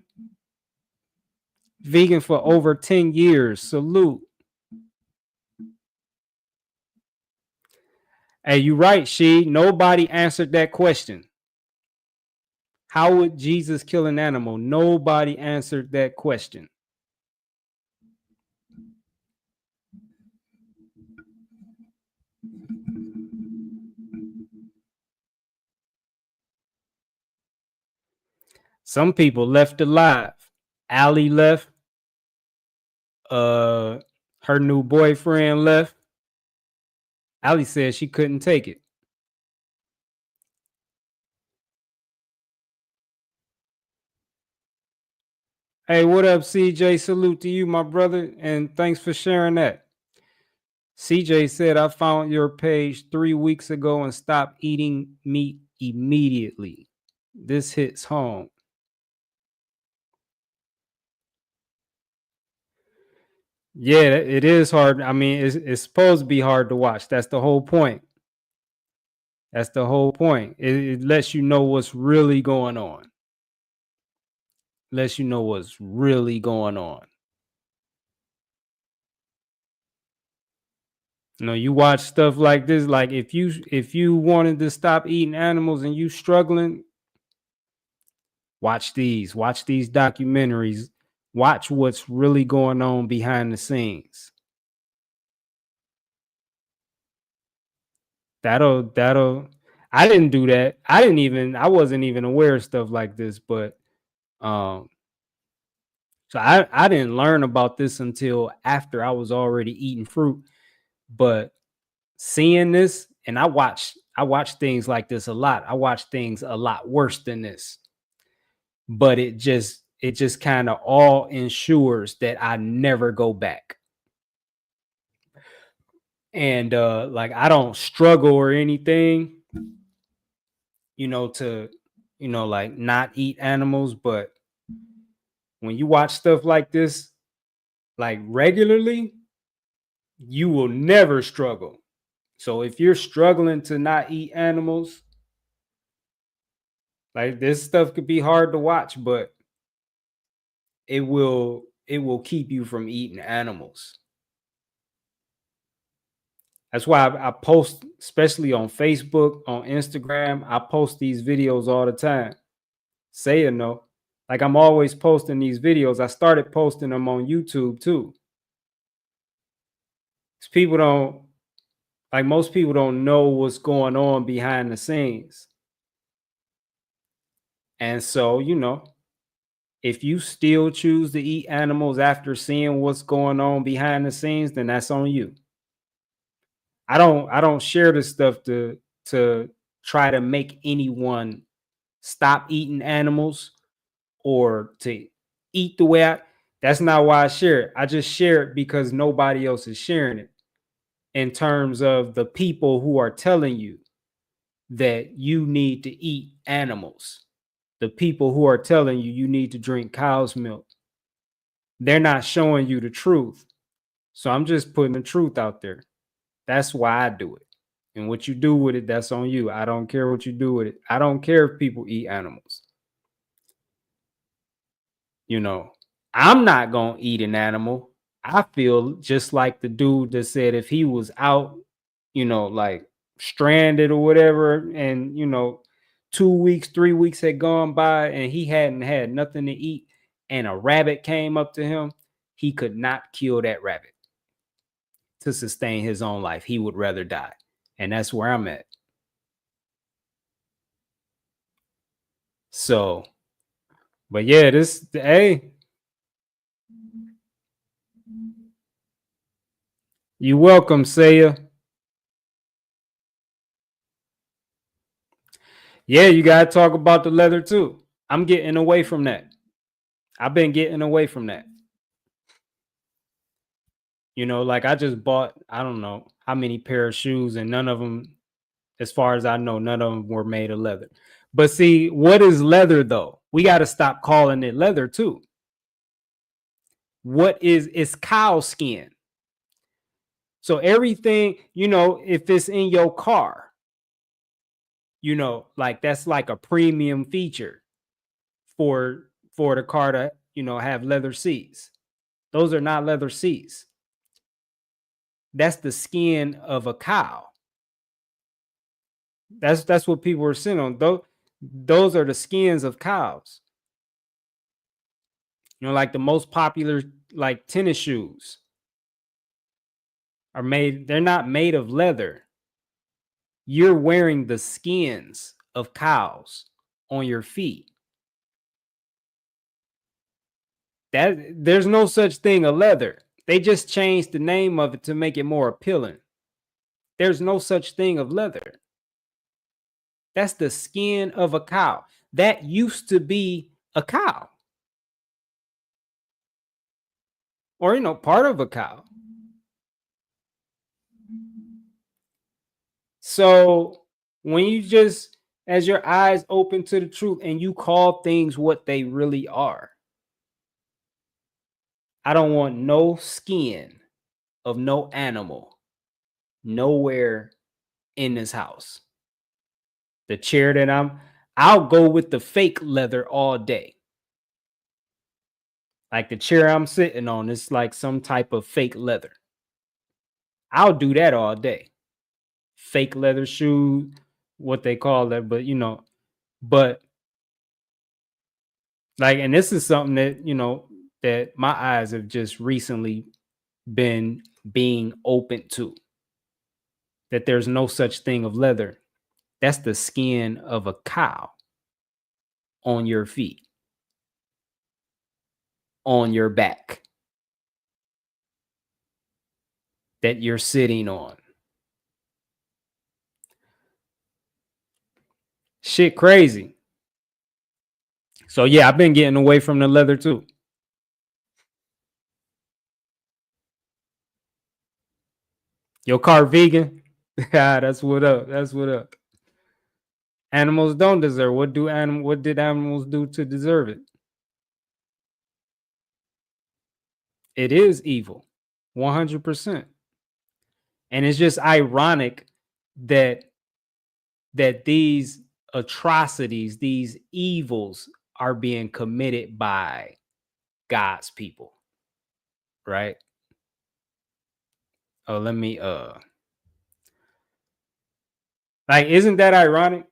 Speaker 18: Vegan for over 10 years. Salute. Hey, you right, Sheed. Nobody answered that question. How would Jesus kill an animal? Nobody answered that question. Some people left alive. Allie left. Her new boyfriend left. Allie said she couldn't take it. Hey, what up, CJ? Salute to you, my brother, and thanks for sharing that. CJ said, I found your page 3 weeks ago and stopped eating meat immediately. This hits home. Yeah, it is hard. I mean, it's supposed to be hard to watch. That's the whole point. That's the whole point. It lets you know what's really going on. Lets you know what's really going on. You know, you watch stuff like this. Like if you wanted to stop eating animals and you struggling, watch these documentaries. Watch what's really going on behind the scenes. That'll I didn't do that. I wasn't even aware of stuff like this, but so I didn't learn about this until after I was already eating fruit. But seeing this, and I watch things like this a lot. I watch things a lot worse than this. But it just kind of all ensures that I never go back. And like I don't struggle or anything, you know, to like not eat animals, but when you watch stuff like this like regularly, you will never struggle. So if you're struggling to not eat animals, like this stuff could be hard to watch, but it will keep you from eating animals. That's why I post, especially on Facebook, on Instagram, I post these videos all the time. Say it, no. Like I'm always posting these videos. I started posting them on YouTube too. People don't, like most people don't know what's going on behind the scenes. And so, you know, if you still choose to eat animals after seeing what's going on behind the scenes, then that's on you. I don't share this stuff to try to make anyone stop eating animals or to eat the way that's not why I share it. I just share it because nobody else is sharing it. In terms of the people who are telling you that you need to eat animals, the people who are telling you you need to drink cow's milk, they're not showing you the truth. So I'm just putting the truth out there. That's why I do it. And what you do with it, that's on you. I don't care what you do with it. I don't care if people eat animals. You know, I'm not going to eat an animal. I feel just like the dude that said if he was out, you know, like stranded or whatever, and, you know, 2 weeks, 3 weeks had gone by and he hadn't had nothing to eat and a rabbit came up to him, he could not kill that rabbit to sustain his own life. He would rather die. And that's where I'm at. So, but yeah, hey, you welcome, Saya. Yeah, you got to talk about the leather too. I'm getting away from that. I've been getting away from that. You know, like I just bought, I don't know how many pair of shoes, and none of them, as far as I know, none of them were made of leather. But see, what is leather though? We got to stop calling it leather too. It's cow skin. So everything, you know, if it's in your car, you know, like that's like a premium feature for the car to, you know, have leather seats. Those are not leather seats. That's the skin of a cow. That's what people are sitting on. Those are the skins of cows. You know, like the most popular like tennis shoes are made, they're not made of leather. You're wearing the skins of cows on your feet. That there's no such thing of leather. They just changed the name of it to make it more appealing. There's no such thing of leather. That's the skin of a cow. That used to be a cow. Or, you know, part of a cow. So when you just, as your eyes open to the truth and you call things what they really are, I don't want no skin of no animal nowhere in this house. The chair that I'll go with the fake leather all day. Like the chair I'm sitting on is like some type of fake leather. I'll do that all day. Fake leather shoes, what they call that, but you know, but like, and this is something that, you know, that my eyes have just recently been being open to. That there's no such thing of leather. That's the skin of a cow on your feet, on your back, that you're sitting on. Shit crazy. So yeah, I've been getting away from the leather too. Your car vegan? Yeah, that's what up. That's what up. Animals don't deserve. What did animals do to deserve it? It is evil. 100%. And it's just ironic that these atrocities, these evils are being committed by God's people. Right? Oh, let me like, isn't that ironic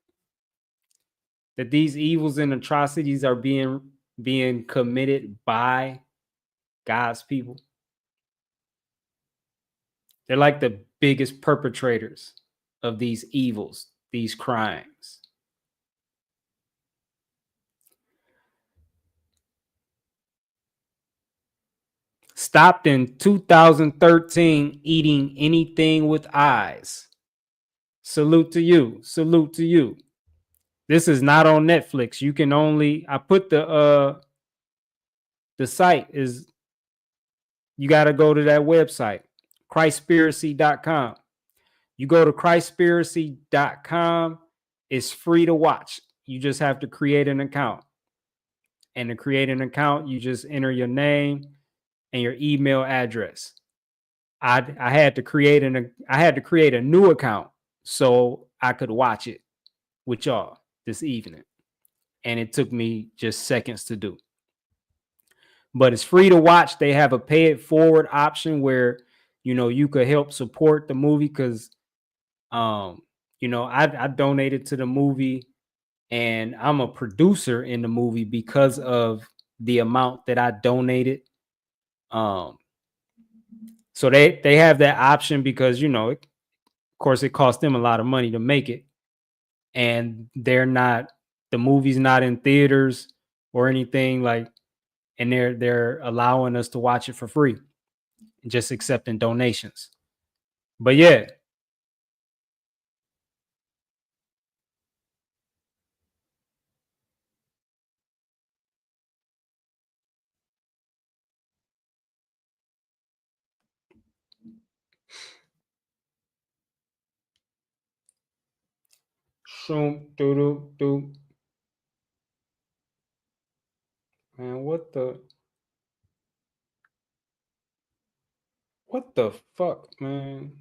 Speaker 18: that these evils and atrocities are being committed by God's people? They're like the biggest perpetrators of these evils, these crimes. Stopped in 2013 eating anything with eyes. Salute to you. Salute to you. This is not on Netflix. You can only, I put the site is, you got to go to that website, Christspiracy.com. You go to Christspiracy.com. It's free to watch. You just have to create an account. And to create an account, you just enter your name and your email address. I had to create a new account so I could watch it with y'all this evening. And it took me just seconds to do. But it's free to watch. They have a pay it forward option where, you know, you could help support the movie because you know, I donated to the movie and I'm a producer in the movie because of the amount that I donated. So they have that option because, you know, of course, it cost them a lot of money to make it, and the movie's not in theaters or anything, like, and they're allowing us to watch it for free, just accepting donations. But yeah. Man, what the fuck, man?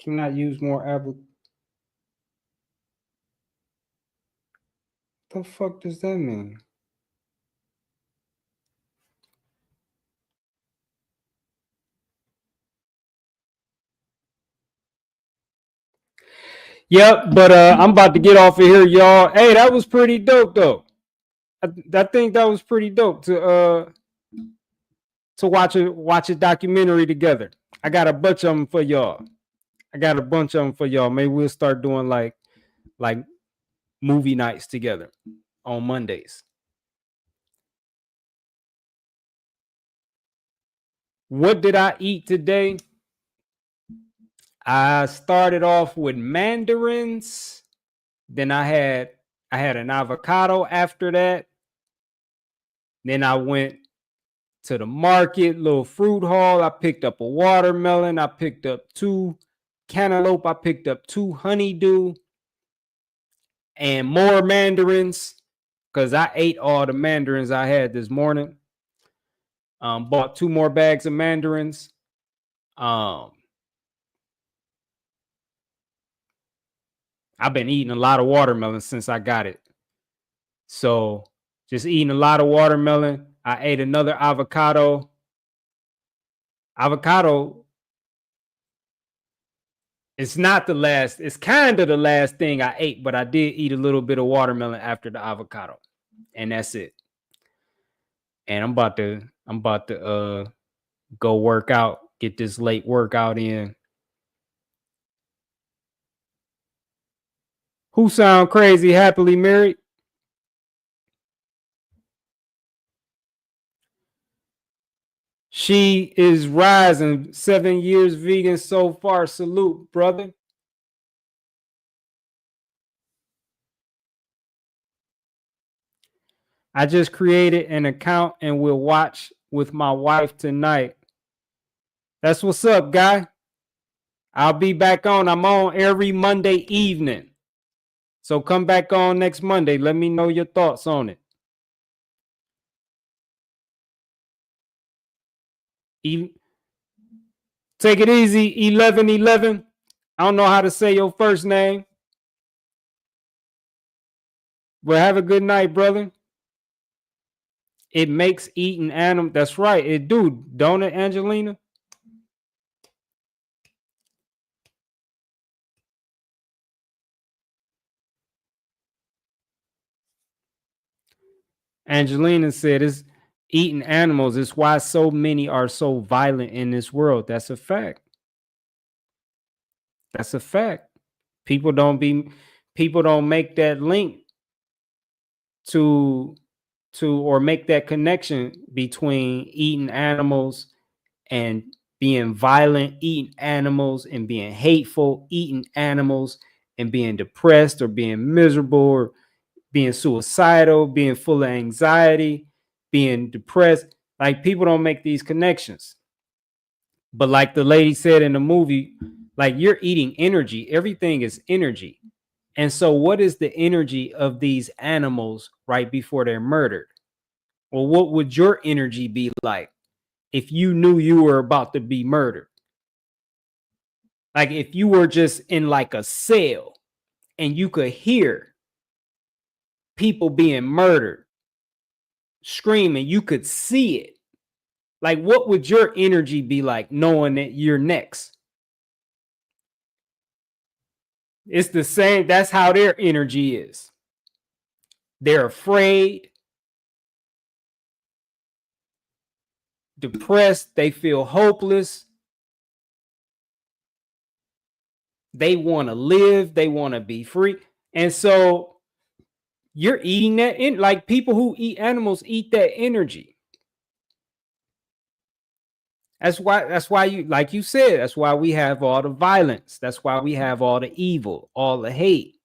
Speaker 18: Can I use more Apple? The fuck does that mean? Yep, but I'm about to get off of here, y'all. Hey, that was pretty dope, though. I think that was pretty dope to watch a documentary together. I got a bunch of them for y'all. Maybe we'll start doing like movie nights together on Mondays. What did I eat today? I started off with mandarins. Then I had an avocado after that. Then I went to the market, little fruit haul. I picked up a watermelon. I picked up 2 cantaloupe. I picked up 2 honeydew and more mandarins because I ate all the mandarins I had this morning. Bought 2 more bags of mandarins. I've been eating a lot of watermelon since I got it. So just eating a lot of watermelon. I ate another avocado. Avocado, it's not the last, it's kind of the last thing I ate, but I did eat a little bit of watermelon after the avocado. And that's it. And I'm about to go work out, get this late workout in. Who sound crazy happily married? She is rising. 7 years vegan so far. Salute, brother. I just created an account and will watch with my wife tonight. That's what's up, guy. I'll be back on. I'm on every Monday evening. So come back on next Monday. Let me know your thoughts on it. Take it easy, 1111. I don't know how to say your first name. But have a good night, brother. It makes eating animal. That's right. It do, don't it, Angelina? Angelina said it's eating animals. It's why so many are so violent in this world. That's a fact. That's a fact. People don't make that link to or make that connection between eating animals and being violent, eating animals and being hateful, eating animals and being depressed or being miserable or being suicidal, being full of anxiety, being depressed. Like, people don't make these connections. But like the lady said in the movie, like, you're eating energy. Everything is energy. And so what is the energy of these animals right before they're murdered? Well, what would your energy be like if you knew you were about to be murdered? Like, if you were just in like a cell and you could hear people being murdered, screaming, you could see it. Like, what would your energy be like knowing that you're next? It's the same. That's how their energy is. They're afraid. depressed, they feel hopeless. They want to live, they want to be free. And so you're eating that in, like people who eat animals eat that energy. That's why you, like you said, that's why we have all the violence. That's why we have all the evil, all the hate.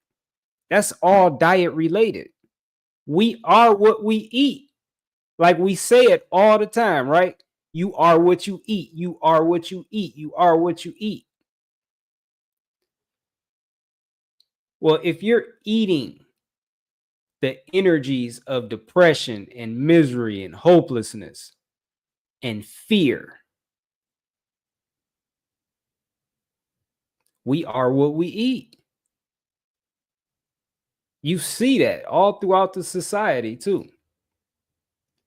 Speaker 18: That's all diet related. We are what we eat. Like we say it all the time, right? You are what you eat. You are what you eat. You are what you eat. Well, if you're eating the energies of depression and misery and hopelessness and fear, we are what we eat. You see that all throughout the society too.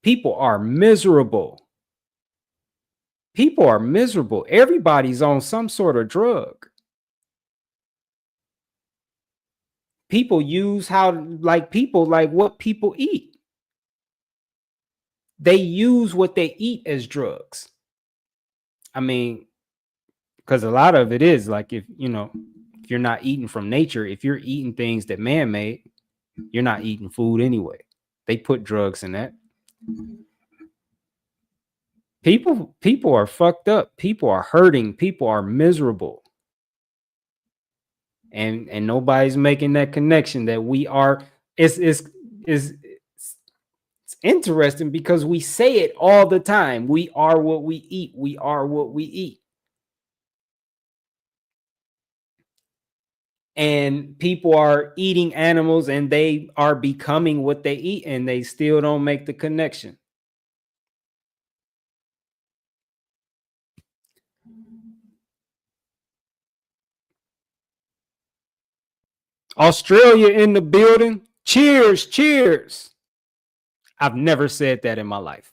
Speaker 18: People are miserable. People are miserable. Everybody's on some sort of drug. People use people like what people eat. They use what they eat as drugs. I mean, because a lot of it is like, if you're not eating from nature, if you're eating things that man made, you're not eating food anyway. They put drugs in that. People are fucked up. People are hurting. People are miserable. And nobody's making that connection that we are. It's interesting because we say it all the time. We are what we eat. We are what we eat. And people are eating animals and they are becoming what they eat, and they still don't make the connection. Australia in the building. Cheers, cheers. I've never said that in my life.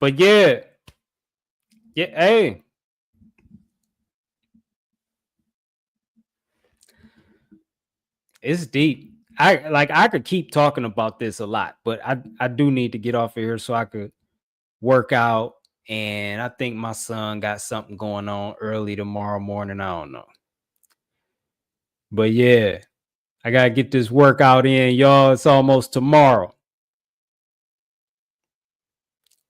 Speaker 18: But yeah, hey. It's deep. I could keep talking about this a lot, but I do need to get off of here so I could work out. And I think my son got something going on early tomorrow morning. I don't know. But yeah, I gotta get this workout in, y'all. It's almost tomorrow.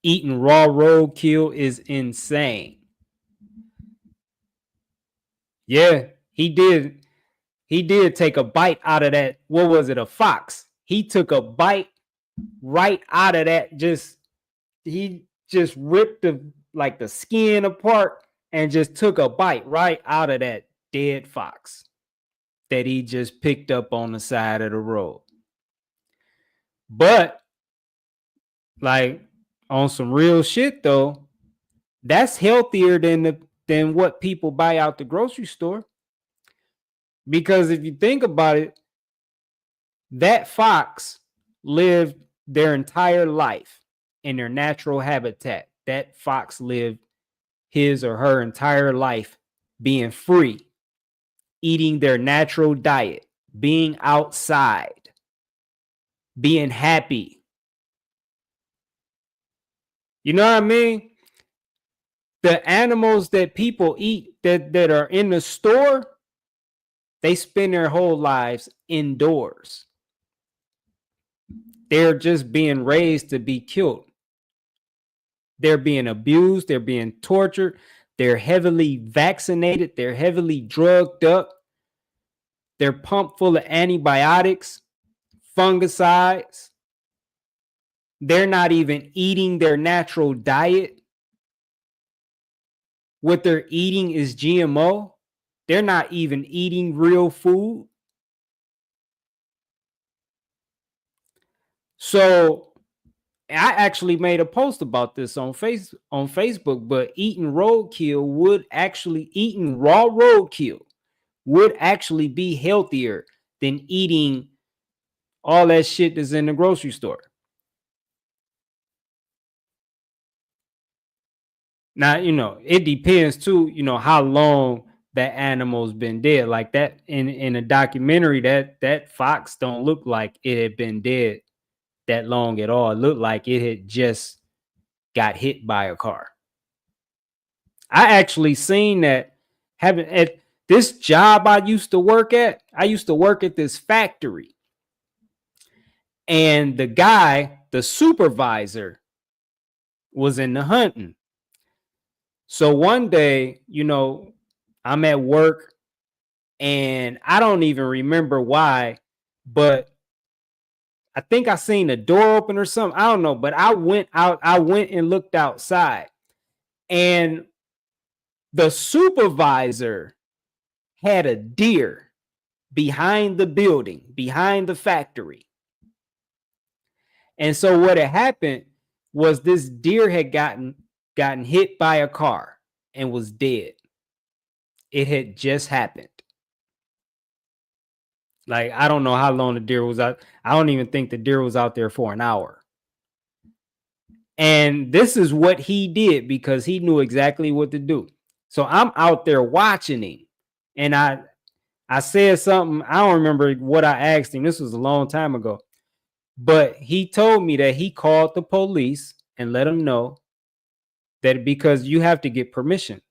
Speaker 18: Eating raw roadkill is insane. Yeah, he did take a bite out of that. What was it? A fox. He took a bite right out of that. He just ripped the skin apart and just took a bite right out of that dead fox that he just picked up on the side of the road. But like on some real shit though, that's healthier than what people buy out the grocery store. Because if you think about it, that fox lived their entire life in their natural habitat. That fox lived his or her entire life being free, eating their natural diet, being outside, being happy. You know what I mean? The animals that people eat that are in the store, they spend their whole lives indoors. They're just being raised to be killed. They're being abused. They're being tortured. They're heavily vaccinated. They're heavily drugged up. They're pumped full of antibiotics, fungicides. They're not even eating their natural diet. What they're eating is GMO. They're not even eating real food. So I actually made a post about this on Facebook, but eating raw roadkill would actually be healthier than eating all that shit that's in the grocery store. Now, it depends too, how long that animal's been dead. Like that in a documentary, that fox don't look like it had been dead that long at all. It looked like it had just got hit by a car. I actually seen that having at this job I used to work at. I used to work at this factory, and the guy, the supervisor, was in the hunting. So one day, I'm at work and I don't even remember why, but I think I seen the door open or something. I don't know, but I went and looked outside, and the supervisor had a deer behind the building, behind the factory. And so what had happened was this deer had gotten hit by a car and was dead. It had just happened. Like, I don't know how long the deer was out. I don't even think the deer was out there for an hour. And this is what he did because he knew exactly what to do. So I'm out there watching him, and I said something. I don't remember what I asked him. This was a long time ago. But he told me that he called the police and let them know that because you have to get permission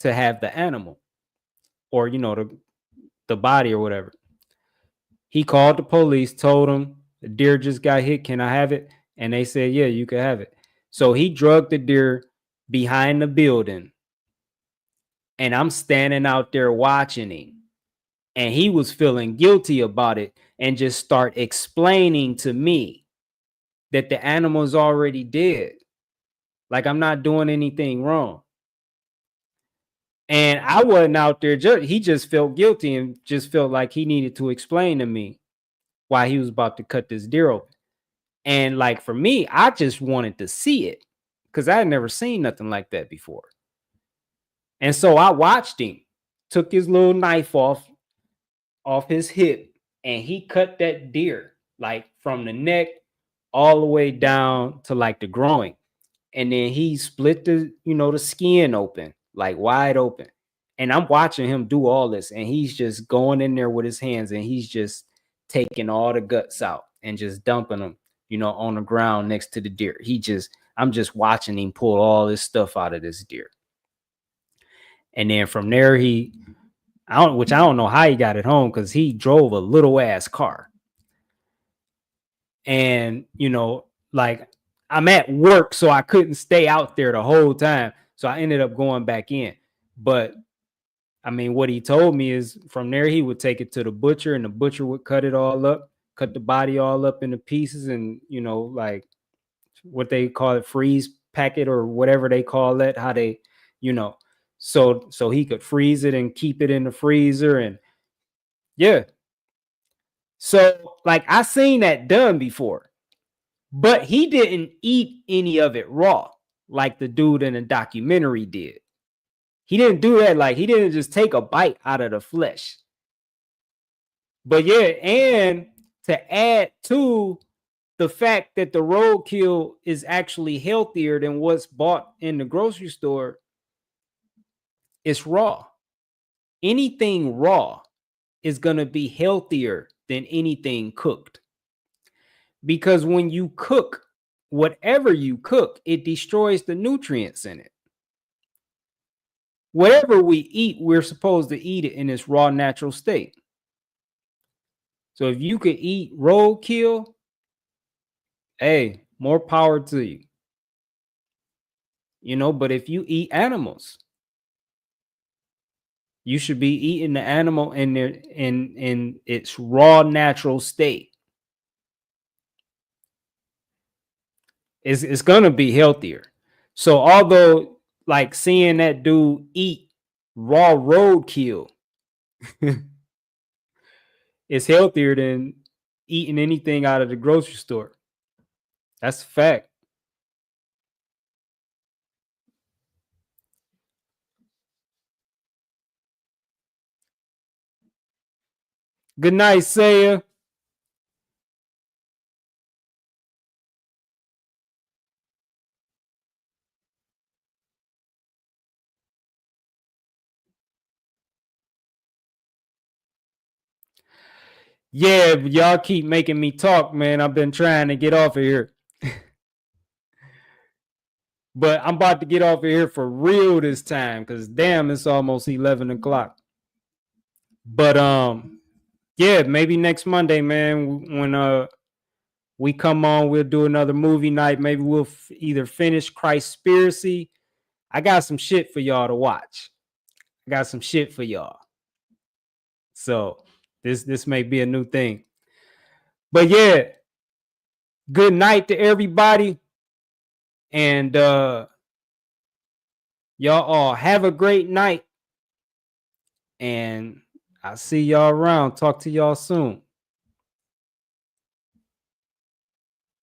Speaker 18: to have the animal, or the body or whatever. He called the police, told them the deer just got hit. Can I have it? And they said, yeah, you can have it. So he drugged the deer behind the building, and I'm standing out there watching him. And he was feeling guilty about it and just start explaining to me that the animal's already dead. Like, I'm not doing anything wrong. And I wasn't out there. He just felt guilty and just felt like he needed to explain to me why he was about to cut this deer open. And like for me, I just wanted to see it because I had never seen nothing like that before. And so I watched him, took his little knife off his hip, and he cut that deer like from the neck all the way down to like the groin. And then he split the skin open, like wide open. And I'm watching him do all this, and he's just going in there with his hands, and he's just taking all the guts out and just dumping them, on the ground next to the deer. I'm just watching him pull all this stuff out of this deer. And then from there, I don't know how he got it home because he drove a little ass car. And, like I'm at work, so I couldn't stay out there the whole time. So I ended up going back in. But I mean, what he told me is from there, he would take it to the butcher, and the butcher would cut it all up, cut the body all up into pieces, and, like what they call it, freeze packet or whatever they call it, how they, so he could freeze it and keep it in the freezer. And yeah. So like I seen that done before, but he didn't eat any of it raw like the dude in the documentary did. He didn't do that. Like he didn't just take a bite out of the flesh. But yeah, and to add to the fact that the roadkill is actually healthier than what's bought in the grocery store, it's raw. Anything raw is going to be healthier than anything cooked. Because when you cook, whatever you cook, it destroys the nutrients in it. Whatever we eat, we're supposed to eat it in its raw, natural state. So if you could eat roadkill, hey, more power to you. But if you eat animals, you should be eating the animal in its raw, natural state. It's gonna be healthier. So although like seeing that dude eat raw roadkill is healthier than eating anything out of the grocery store. That's a fact. Good night, Saya. Yeah, but y'all keep making me talk, man. I've been trying to get off of here. But I'm about to get off of here for real this time, because damn, it's almost 11 o'clock. But yeah, maybe next Monday, man, when we come on, we'll do another movie night. Maybe we'll either finish Christspiracy. I got some shit for y'all to watch. I got some shit for y'all. So this may be a new thing. But yeah, good night to everybody. And y'all all have a great night. And I'll see y'all around. Talk to y'all soon.